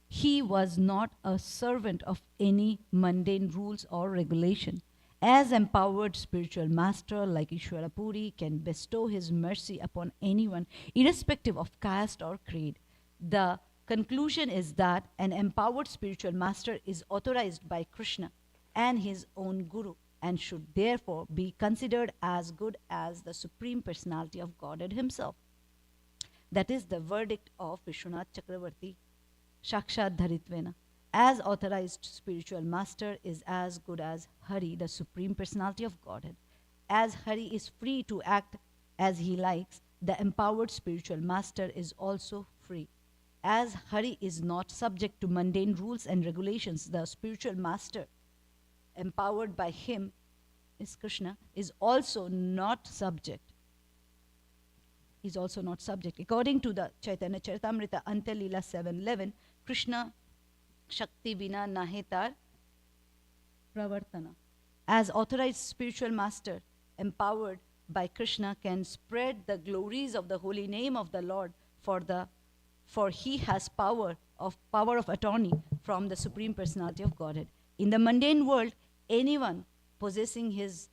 S2: He was not a servant of any mundane rules or regulation. As empowered spiritual master like Ishwara Puri can bestow his mercy upon anyone, irrespective of caste or creed. The conclusion is that an empowered spiritual master is authorized by Krishna and his own guru, and should therefore be considered as good as the Supreme Personality of Godhead himself. That is the verdict of Vishwanath Chakravarti, Shakshat Dharitvena. As authorized spiritual master is as good as Hari, the Supreme Personality of Godhead. As Hari is free to act as he likes, the empowered spiritual master is also free. As Hari is not subject to mundane rules and regulations, the spiritual master, empowered by him, is Krishna, is also not subject. According to the Chaitanya Charitamrita Antya Leela 7:11, Krishna Shakti Vina Nahetar Pravartana. As authorized spiritual master, empowered by Krishna, can spread the glories of the holy name of the Lord, for he has power of attorney from the Supreme Personality of Godhead. In the mundane world, anyone possessing his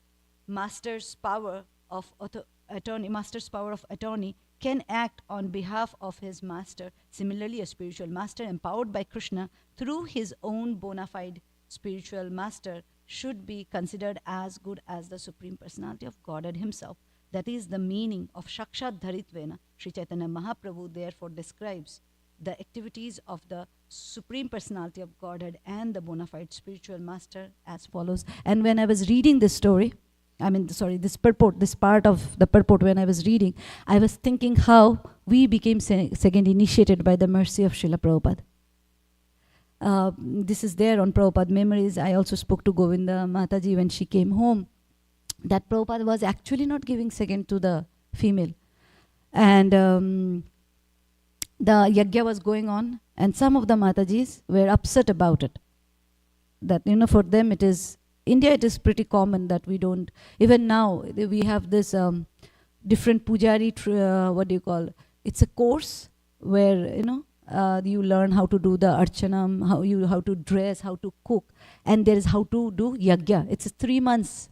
S2: master's power of attorney can act on behalf of his master. Similarly, a spiritual master empowered by Krishna through his own bona fide spiritual master should be considered as good as the Supreme Personality of Godhead himself. That is the meaning of Shakshat Dharitvena. Sri Chaitanya Mahaprabhu therefore describes the activities of the Supreme Personality of Godhead and the bona fide spiritual master as follows. And when I was reading this story, this part of the purport, when I was reading, I was thinking how we became second initiated by the mercy of Srila Prabhupada. This is there on Prabhupada Memories. I also spoke to Govinda Mataji when she came home, that Prabhupada was actually not giving second to the female. And the yajna was going on, and some of the Matajis were upset about it. That, for them it is, India, it is pretty common that we don't, even now, we have this different pujari, it's a course where, you learn how to do the archanam, how to dress, how to cook, and there is how to do yagya. It's a 3 months,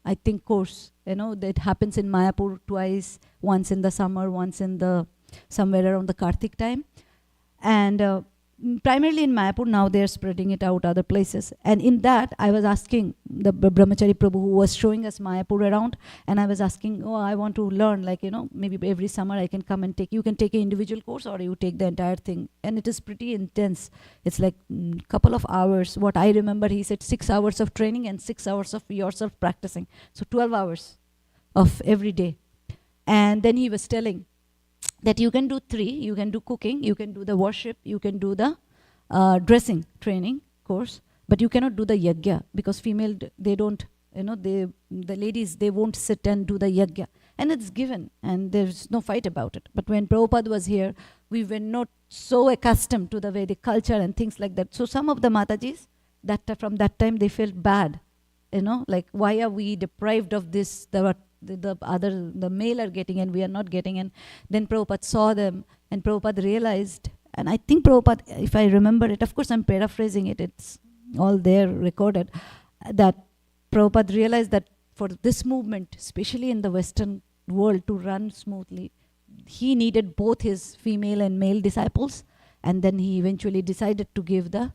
S2: I think, course. That happens in Mayapur twice, once in the summer, once in the somewhere around the Kartik time. And primarily in Mayapur, now they're spreading it out other places. And in that, I was asking the Brahmachari Prabhu who was showing us Mayapur around, and I was asking, I want to learn, maybe every summer I can come and you can take an individual course or you take the entire thing. And it is pretty intense. It's like couple of hours. What I remember, he said 6 hours of training and 6 hours of yourself practicing. So 12 hours of every day. And then he was telling that you can do 3, you can do cooking, you can do the worship, you can do the dressing training course, but you cannot do the yagya, because female, they don't, the ladies, they won't sit and do the yagya. And it's given, and there's no fight about it. But when Prabhupada was here, we were not so accustomed to the Vedic culture and things like that. So some of the Matajis, from that time, they felt bad, like, why are we deprived of this? The male are getting and we are not getting. And then Prabhupada saw them, and Prabhupada realized, and I think Prabhupada, if I remember it, of course I'm paraphrasing it, it's all there recorded, that Prabhupada realized that for this movement, especially in the Western world, to run smoothly, he needed both his female and male disciples. And then he eventually decided to give the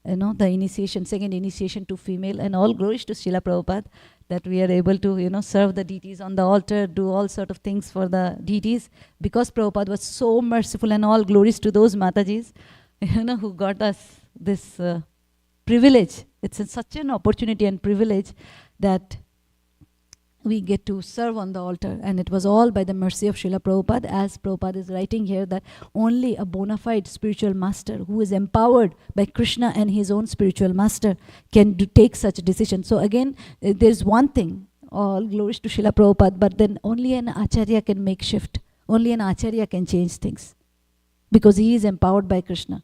S2: initiation, second initiation to female. And all glories to Srila Prabhupada that we are able to, serve the deities on the altar, do all sort of things for the deities, because Prabhupada was so merciful. And all glories to those Matajis, who got us this privilege. It's such an opportunity and privilege that we get to serve on the altar. And it was all by the mercy of Srila Prabhupada, as Prabhupada is writing here, that only a bona fide spiritual master who is empowered by Krishna and his own spiritual master can take such a decision. So again, there's one thing, all glories to Srila Prabhupada, but then only an acharya can make shift. Only an acharya can change things, because he is empowered by Krishna.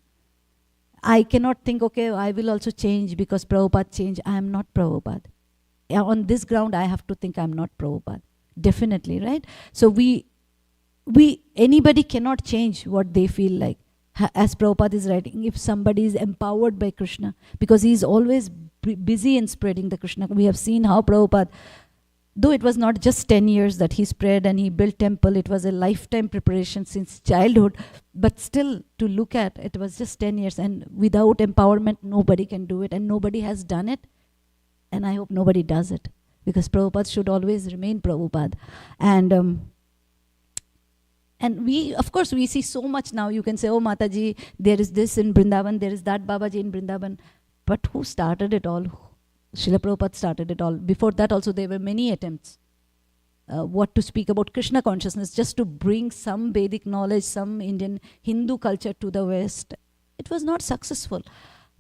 S2: I cannot think, okay, I will also change because Prabhupada changed. I am not Prabhupada. On this ground, I have to think I'm not Prabhupada. Definitely, right? So anybody cannot change what they feel like. As Prabhupada is writing, if somebody is empowered by Krishna, because he is always busy in spreading the Krishna. We have seen how Prabhupada, though it was not just 10 years that he spread and he built temple, it was a lifetime preparation since childhood, but still to look at, it was just 10 years, and without empowerment, nobody can do it, and nobody has done it. And I hope nobody does it, because Prabhupada should always remain Prabhupada. And we, of course, we see so much now. You can say, oh, Mataji, there is this in Vrindavan, there is that Babaji in Vrindavan. But who started it all? Srila Prabhupada started it all. Before that also, there were many attempts. What to speak about Krishna consciousness, just to bring some Vedic knowledge, some Indian Hindu culture to the West. It was not successful.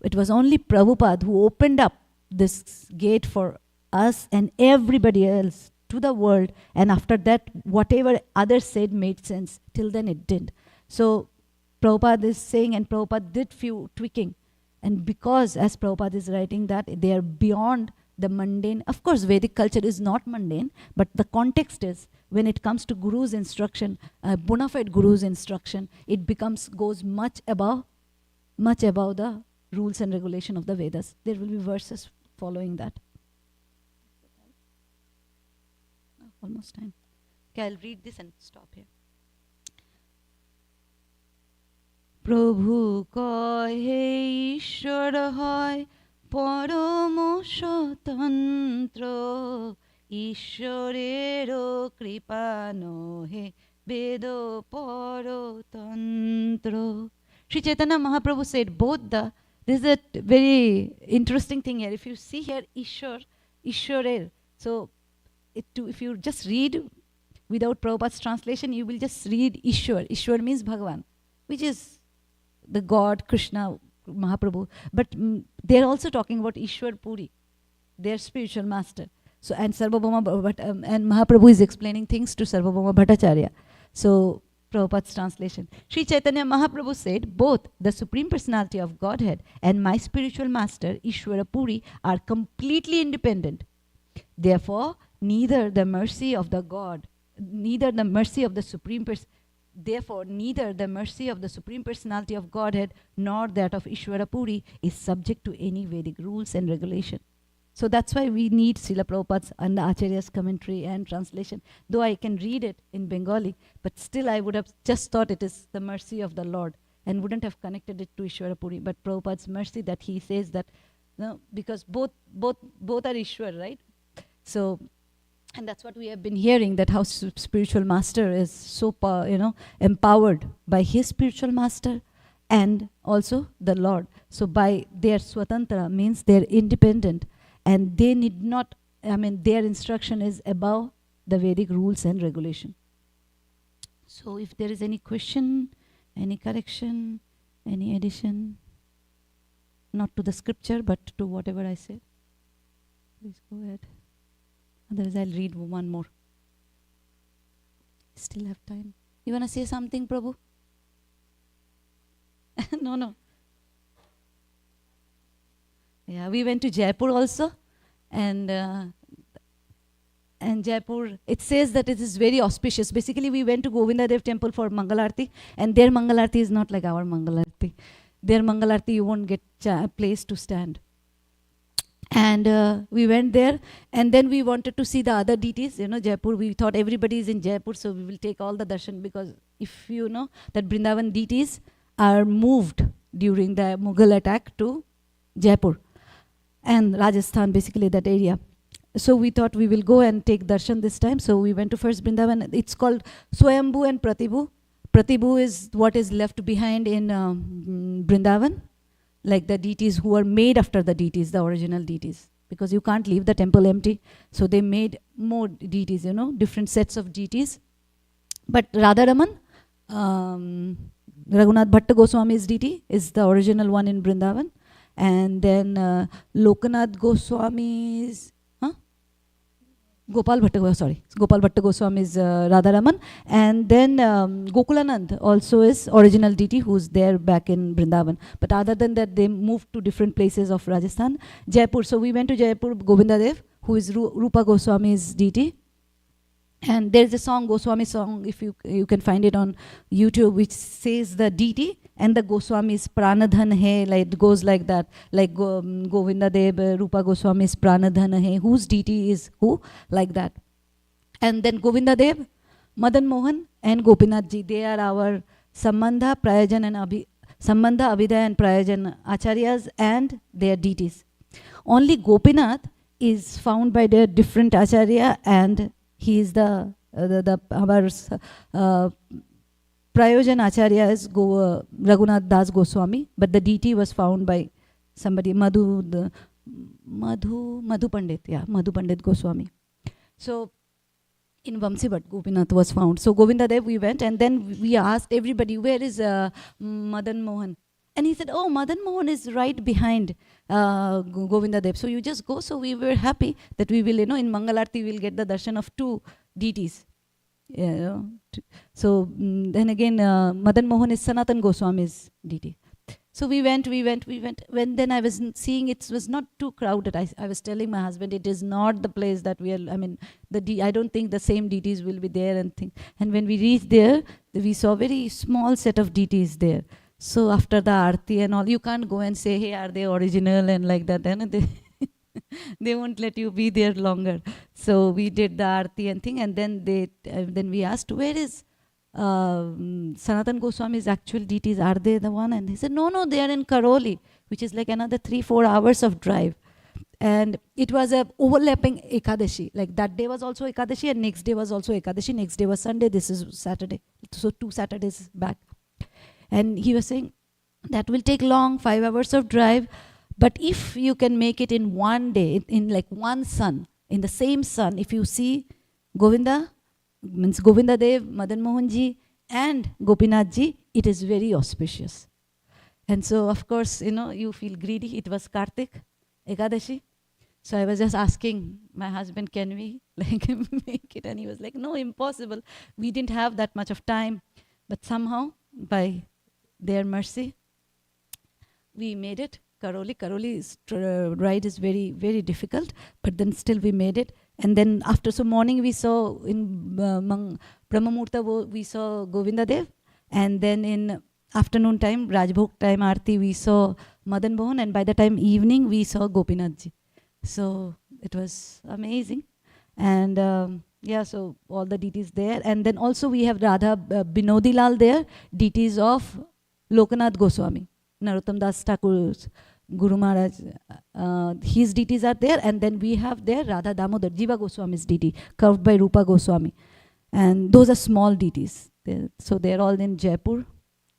S2: It was only Prabhupada who opened up this gate for us and everybody else to the world. And after that, whatever others said made sense. Till then it didn't. So Prabhupada is saying, and Prabhupada did few tweaking. And because, as Prabhupada is writing, that they are beyond the mundane. Of course, Vedic culture is not mundane, but the context is, when it comes to Guru's instruction, bona fide Guru's instruction, it goes much above the rules and regulation of the Vedas. There will be verses following that. Almost time. Okay, I'll read this and stop here. Prabhu kahe Ishwar hoy paramo swatantra, Ishwarero kripa nohe vedo paratantra. Sri Chaitanya Mahaprabhu said this is a very interesting thing here. If you see here, Ishwarer. So if you just read without Prabhupada's translation, you will just read Ishwar. Ishwar means Bhagavan, which is the God, Krishna, Mahaprabhu. But they're also talking about Ishwar Puri, their spiritual master. So and and Mahaprabhu is explaining things to Sarvabhauma Bhattacharya. So Prabhupada's translation. Sri Chaitanya Mahaprabhu said, both the Supreme Personality of Godhead and my spiritual master, Ishwara Puri, are completely independent. Therefore, neither the mercy of the God, neither the mercy of the Supreme Person, therefore, neither the mercy of the Supreme Personality of Godhead nor that of Ishvara Puri is subject to any Vedic rules and regulation. So that's why we need Srila Prabhupada's and Acharya's commentary and translation. Though I can read it in Bengali, but still I would have just thought it is the mercy of the Lord and wouldn't have connected it to Ishvara Puri. But Prabhupada's mercy that he says that, no, because both are Ishwar, right? So, and that's what we have been hearing, that how spiritual master is so empowered by his spiritual master and also the Lord. So by their swatantra means they're independent, and they need not, their instruction is above the Vedic rules and regulation. So if there is any question, any correction, any addition, not to the scripture, but to whatever I said, please go ahead. Otherwise I'll read one more. Still have time. You want to say something, Prabhu? No. Yeah, we went to Jaipur also, and Jaipur, it says that it is very auspicious. Basically, we went to Govindadev temple for Mangalarti, and their Mangalarti is not like our Mangalarti. Their Mangalarti, you won't get a place to stand. And we went there, and then we wanted to see the other deities. Jaipur, we thought everybody is in Jaipur, so we will take all the darshan, because if you know that Vrindavan deities are moved during the Mughal attack to Jaipur and Rajasthan, basically that area. So we thought we will go and take darshan this time. So we went to first Vrindavan. It's called Swayambhu and Pratibhu. Pratibhu is what is left behind in Vrindavan, like the deities who are made after the deities, the original deities, because you can't leave the temple empty. So they made more deities, different sets of deities. But Radharaman, Raghunath Bhatta Goswami's deity, is the original one in Vrindavan. And then Lokanath Goswami's, Gopal Bhatta Goswami is Radharaman. And then Gokulanand also is original deity who's there back in Vrindavan. But other than that, they moved to different places of Rajasthan. Jaipur, so we went to Jaipur, Govindadev, who is Rupa Goswami's deity. And there's a song, Goswami song, if you can find it on YouTube, which says the deity and the Goswami's Pranadhan hai, like it goes like that, like Govindadev, Rupa Goswami's Pranadhan hai, whose deity is who, like that. And then Govindadev, Madan Mohan and Gopinath ji, they are our Sambandha, Prayajan and Sambandha, Abhidaya and Prayajan Acharyas and their deities. Only Gopinath is found by their different Acharya, and he is our Prayojan Acharya is Raghunath Das Goswami, but the deity was found by somebody, Madhu Pandit, Madhu Pandit Goswami. So in Vamsibhat, Gopinath was found. So Govindadev, we went, and then we asked everybody, where is Madan Mohan? And he said, oh, Madan Mohan is right behind Govindadev. So you just go. So we were happy that we will, in Mangalarti, we will get the darshan of two deities. So then again, Madan Mohan is Sanatan Goswami's deity. So we went. When then I was seeing it was not too crowded. I was telling my husband, it is not the place that we are, I don't think the same deities will be there and things. And when we reached there, we saw a very small set of deities there. So after the arti and all, you can't go and say, hey, are they original and like that. And they won't let you be there longer. So we did the arti and thing, and then then we asked, where is Sanatan Goswami's actual deities? Are they the one? And he said, no, they are in Karoli, which is like another 3-4 hours of drive. And it was a overlapping Ekadashi. Like that day was also Ekadashi, and next day was also Ekadashi. Next day was Sunday. This is Saturday. So 2 Saturdays back. And he was saying, that will take long, 5 hours of drive. But if you can make it in one day, in like one sun, in the same sun, if you see Govinda, means Govindadev, Madan Mohan ji, and Gopinath ji, it is very auspicious. And so, of course, you feel greedy. It was Kartik, Ekadashi. So I was just asking my husband, can we make it? And he was like, no, impossible. We didn't have that much of time. But somehow, by their mercy, we made it Karoli. Ride is very, very difficult, but then still we made it. And then after, so morning we saw in Brahmamurta, we saw Govinda Dev. And then in afternoon time, Rajbhog time, Aarti, we saw Madan Mohan. And by the time evening, we saw Gopinath Ji. So it was amazing. And yeah, so all the deities there. And then also we have Radha Binodilal there, deities of Lokanath Goswami, Narottam Das Thakur's Guru Maharaj. His deities are there. And then we have there Radha Damodar, Jiva Goswami's deity, carved by Rupa Goswami. And those are small deities. So they're all in Jaipur.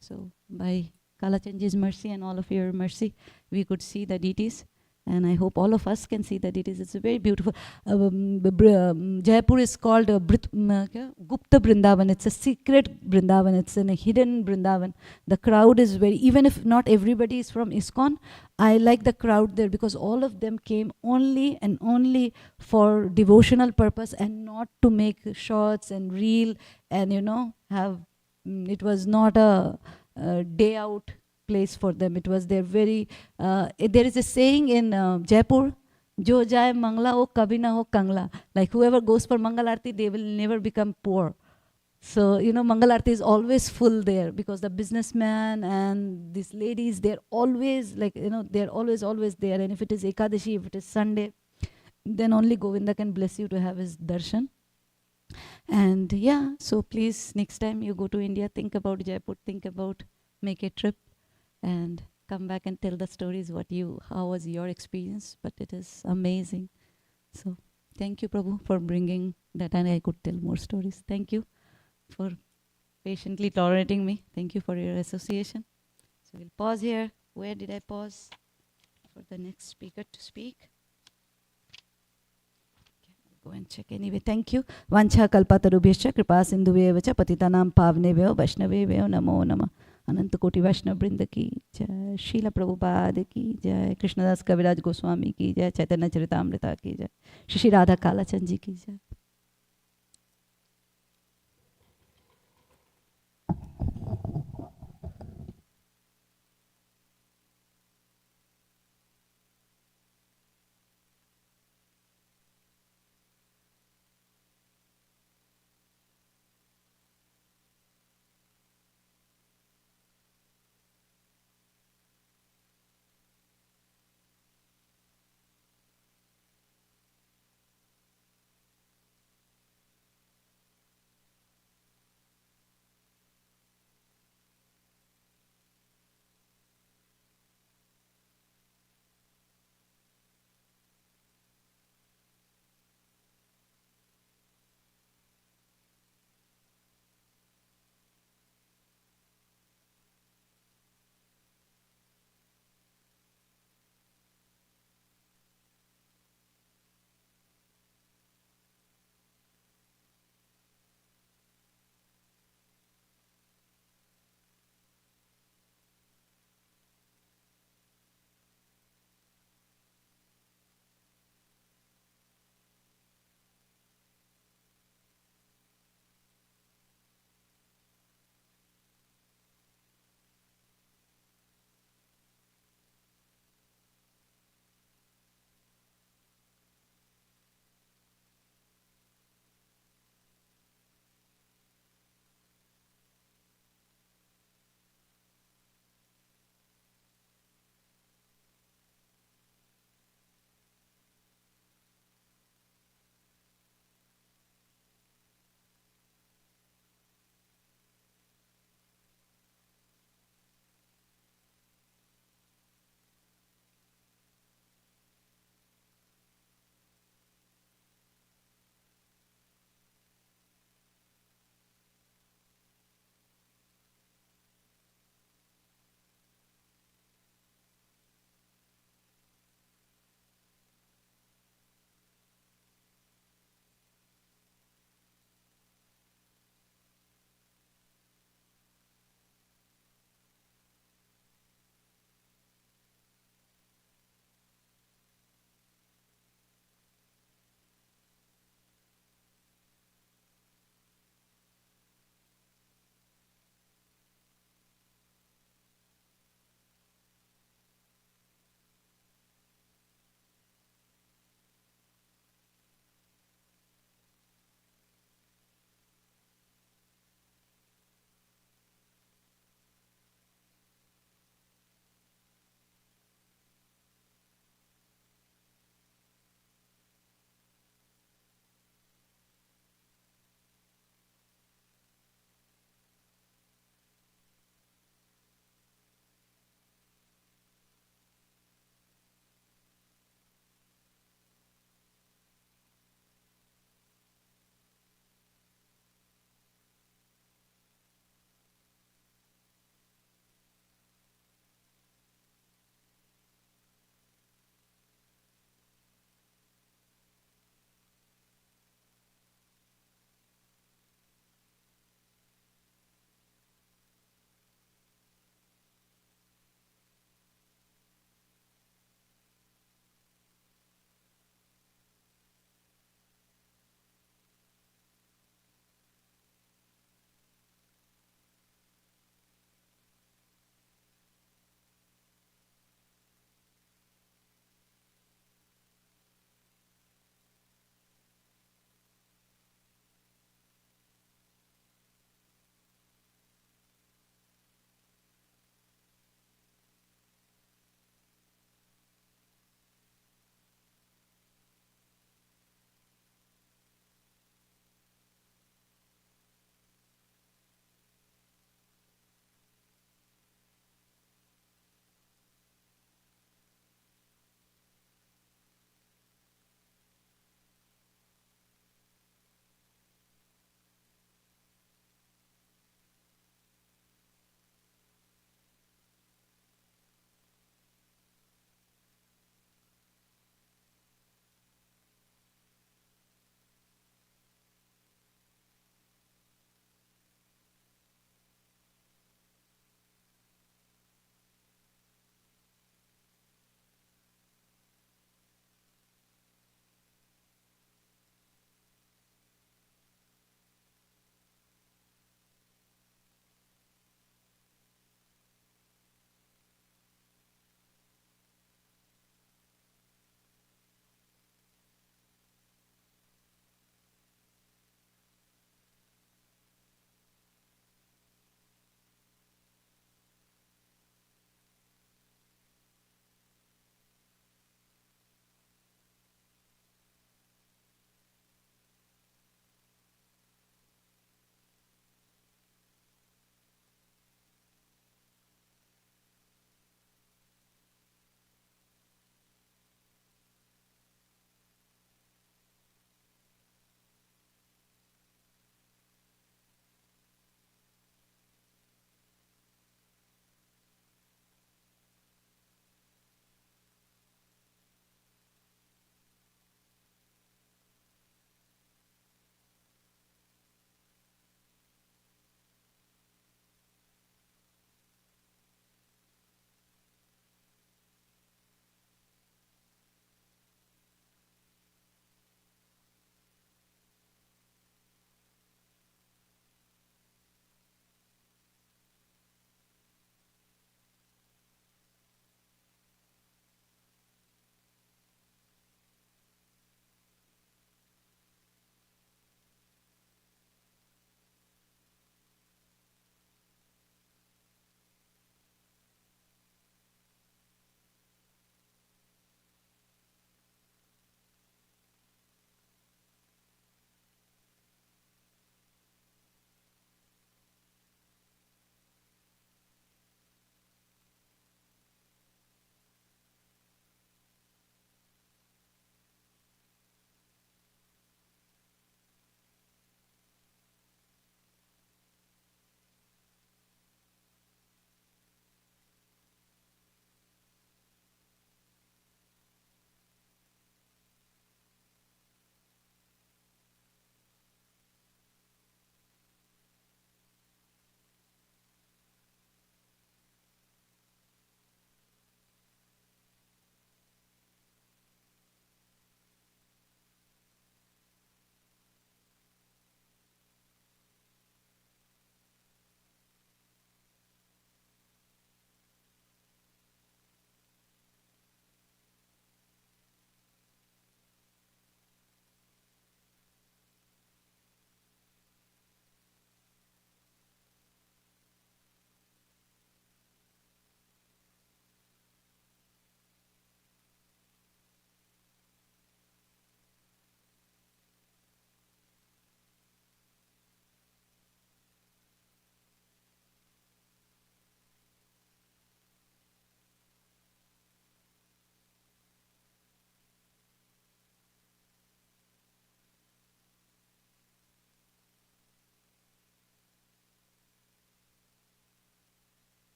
S2: So by Kalachandji's mercy and all of your mercy, we could see the deities. And I hope all of us can see the deities. It's a very beautiful. Jaipur is called Gupta Vrindavan. It's a secret Vrindavan. It's in a hidden Vrindavan. The crowd is very, even if not everybody is from ISKCON, I like the crowd there because all of them came only and only for devotional purpose and not to make shots and reel and, you know, have, it was not a day out place for them. It was their very, there is a saying in Jaipur, Jo jaye Mangla ho kabhi na ho Kangla. Like whoever goes for Mangal Aarti, they will never become poor. So, you know, Mangal Aarti is always full there because the businessman and these ladies, they're always like, you know, they're always there. And if it is Ekadashi, if it is Sunday, then only Govinda can bless you to have his darshan. And yeah, so please, next time you go to India, think about Jaipur, think about, make a trip and come back and tell the stories how was your experience, but it is amazing. So thank you, Prabhu, for bringing that, and I could tell more stories. Thank you for patiently tolerating me. Thank you for your association. So we'll pause here. Where did I pause? For the next speaker to speak. Go and check anyway. Thank you. Vancha kalpatarubhyascha kripa sindhuveva cha patitanam pavnebhyo vaishnavebhyo namo namah. अनंत कोटि वैष्णव वृंद की जय, शीला प्रभुपाद की जय, कृष्णदास कविराज गोस्वामी की जय, चैतन्य चरितामृता की जय, श्री राधा कालाचंद जी की जय.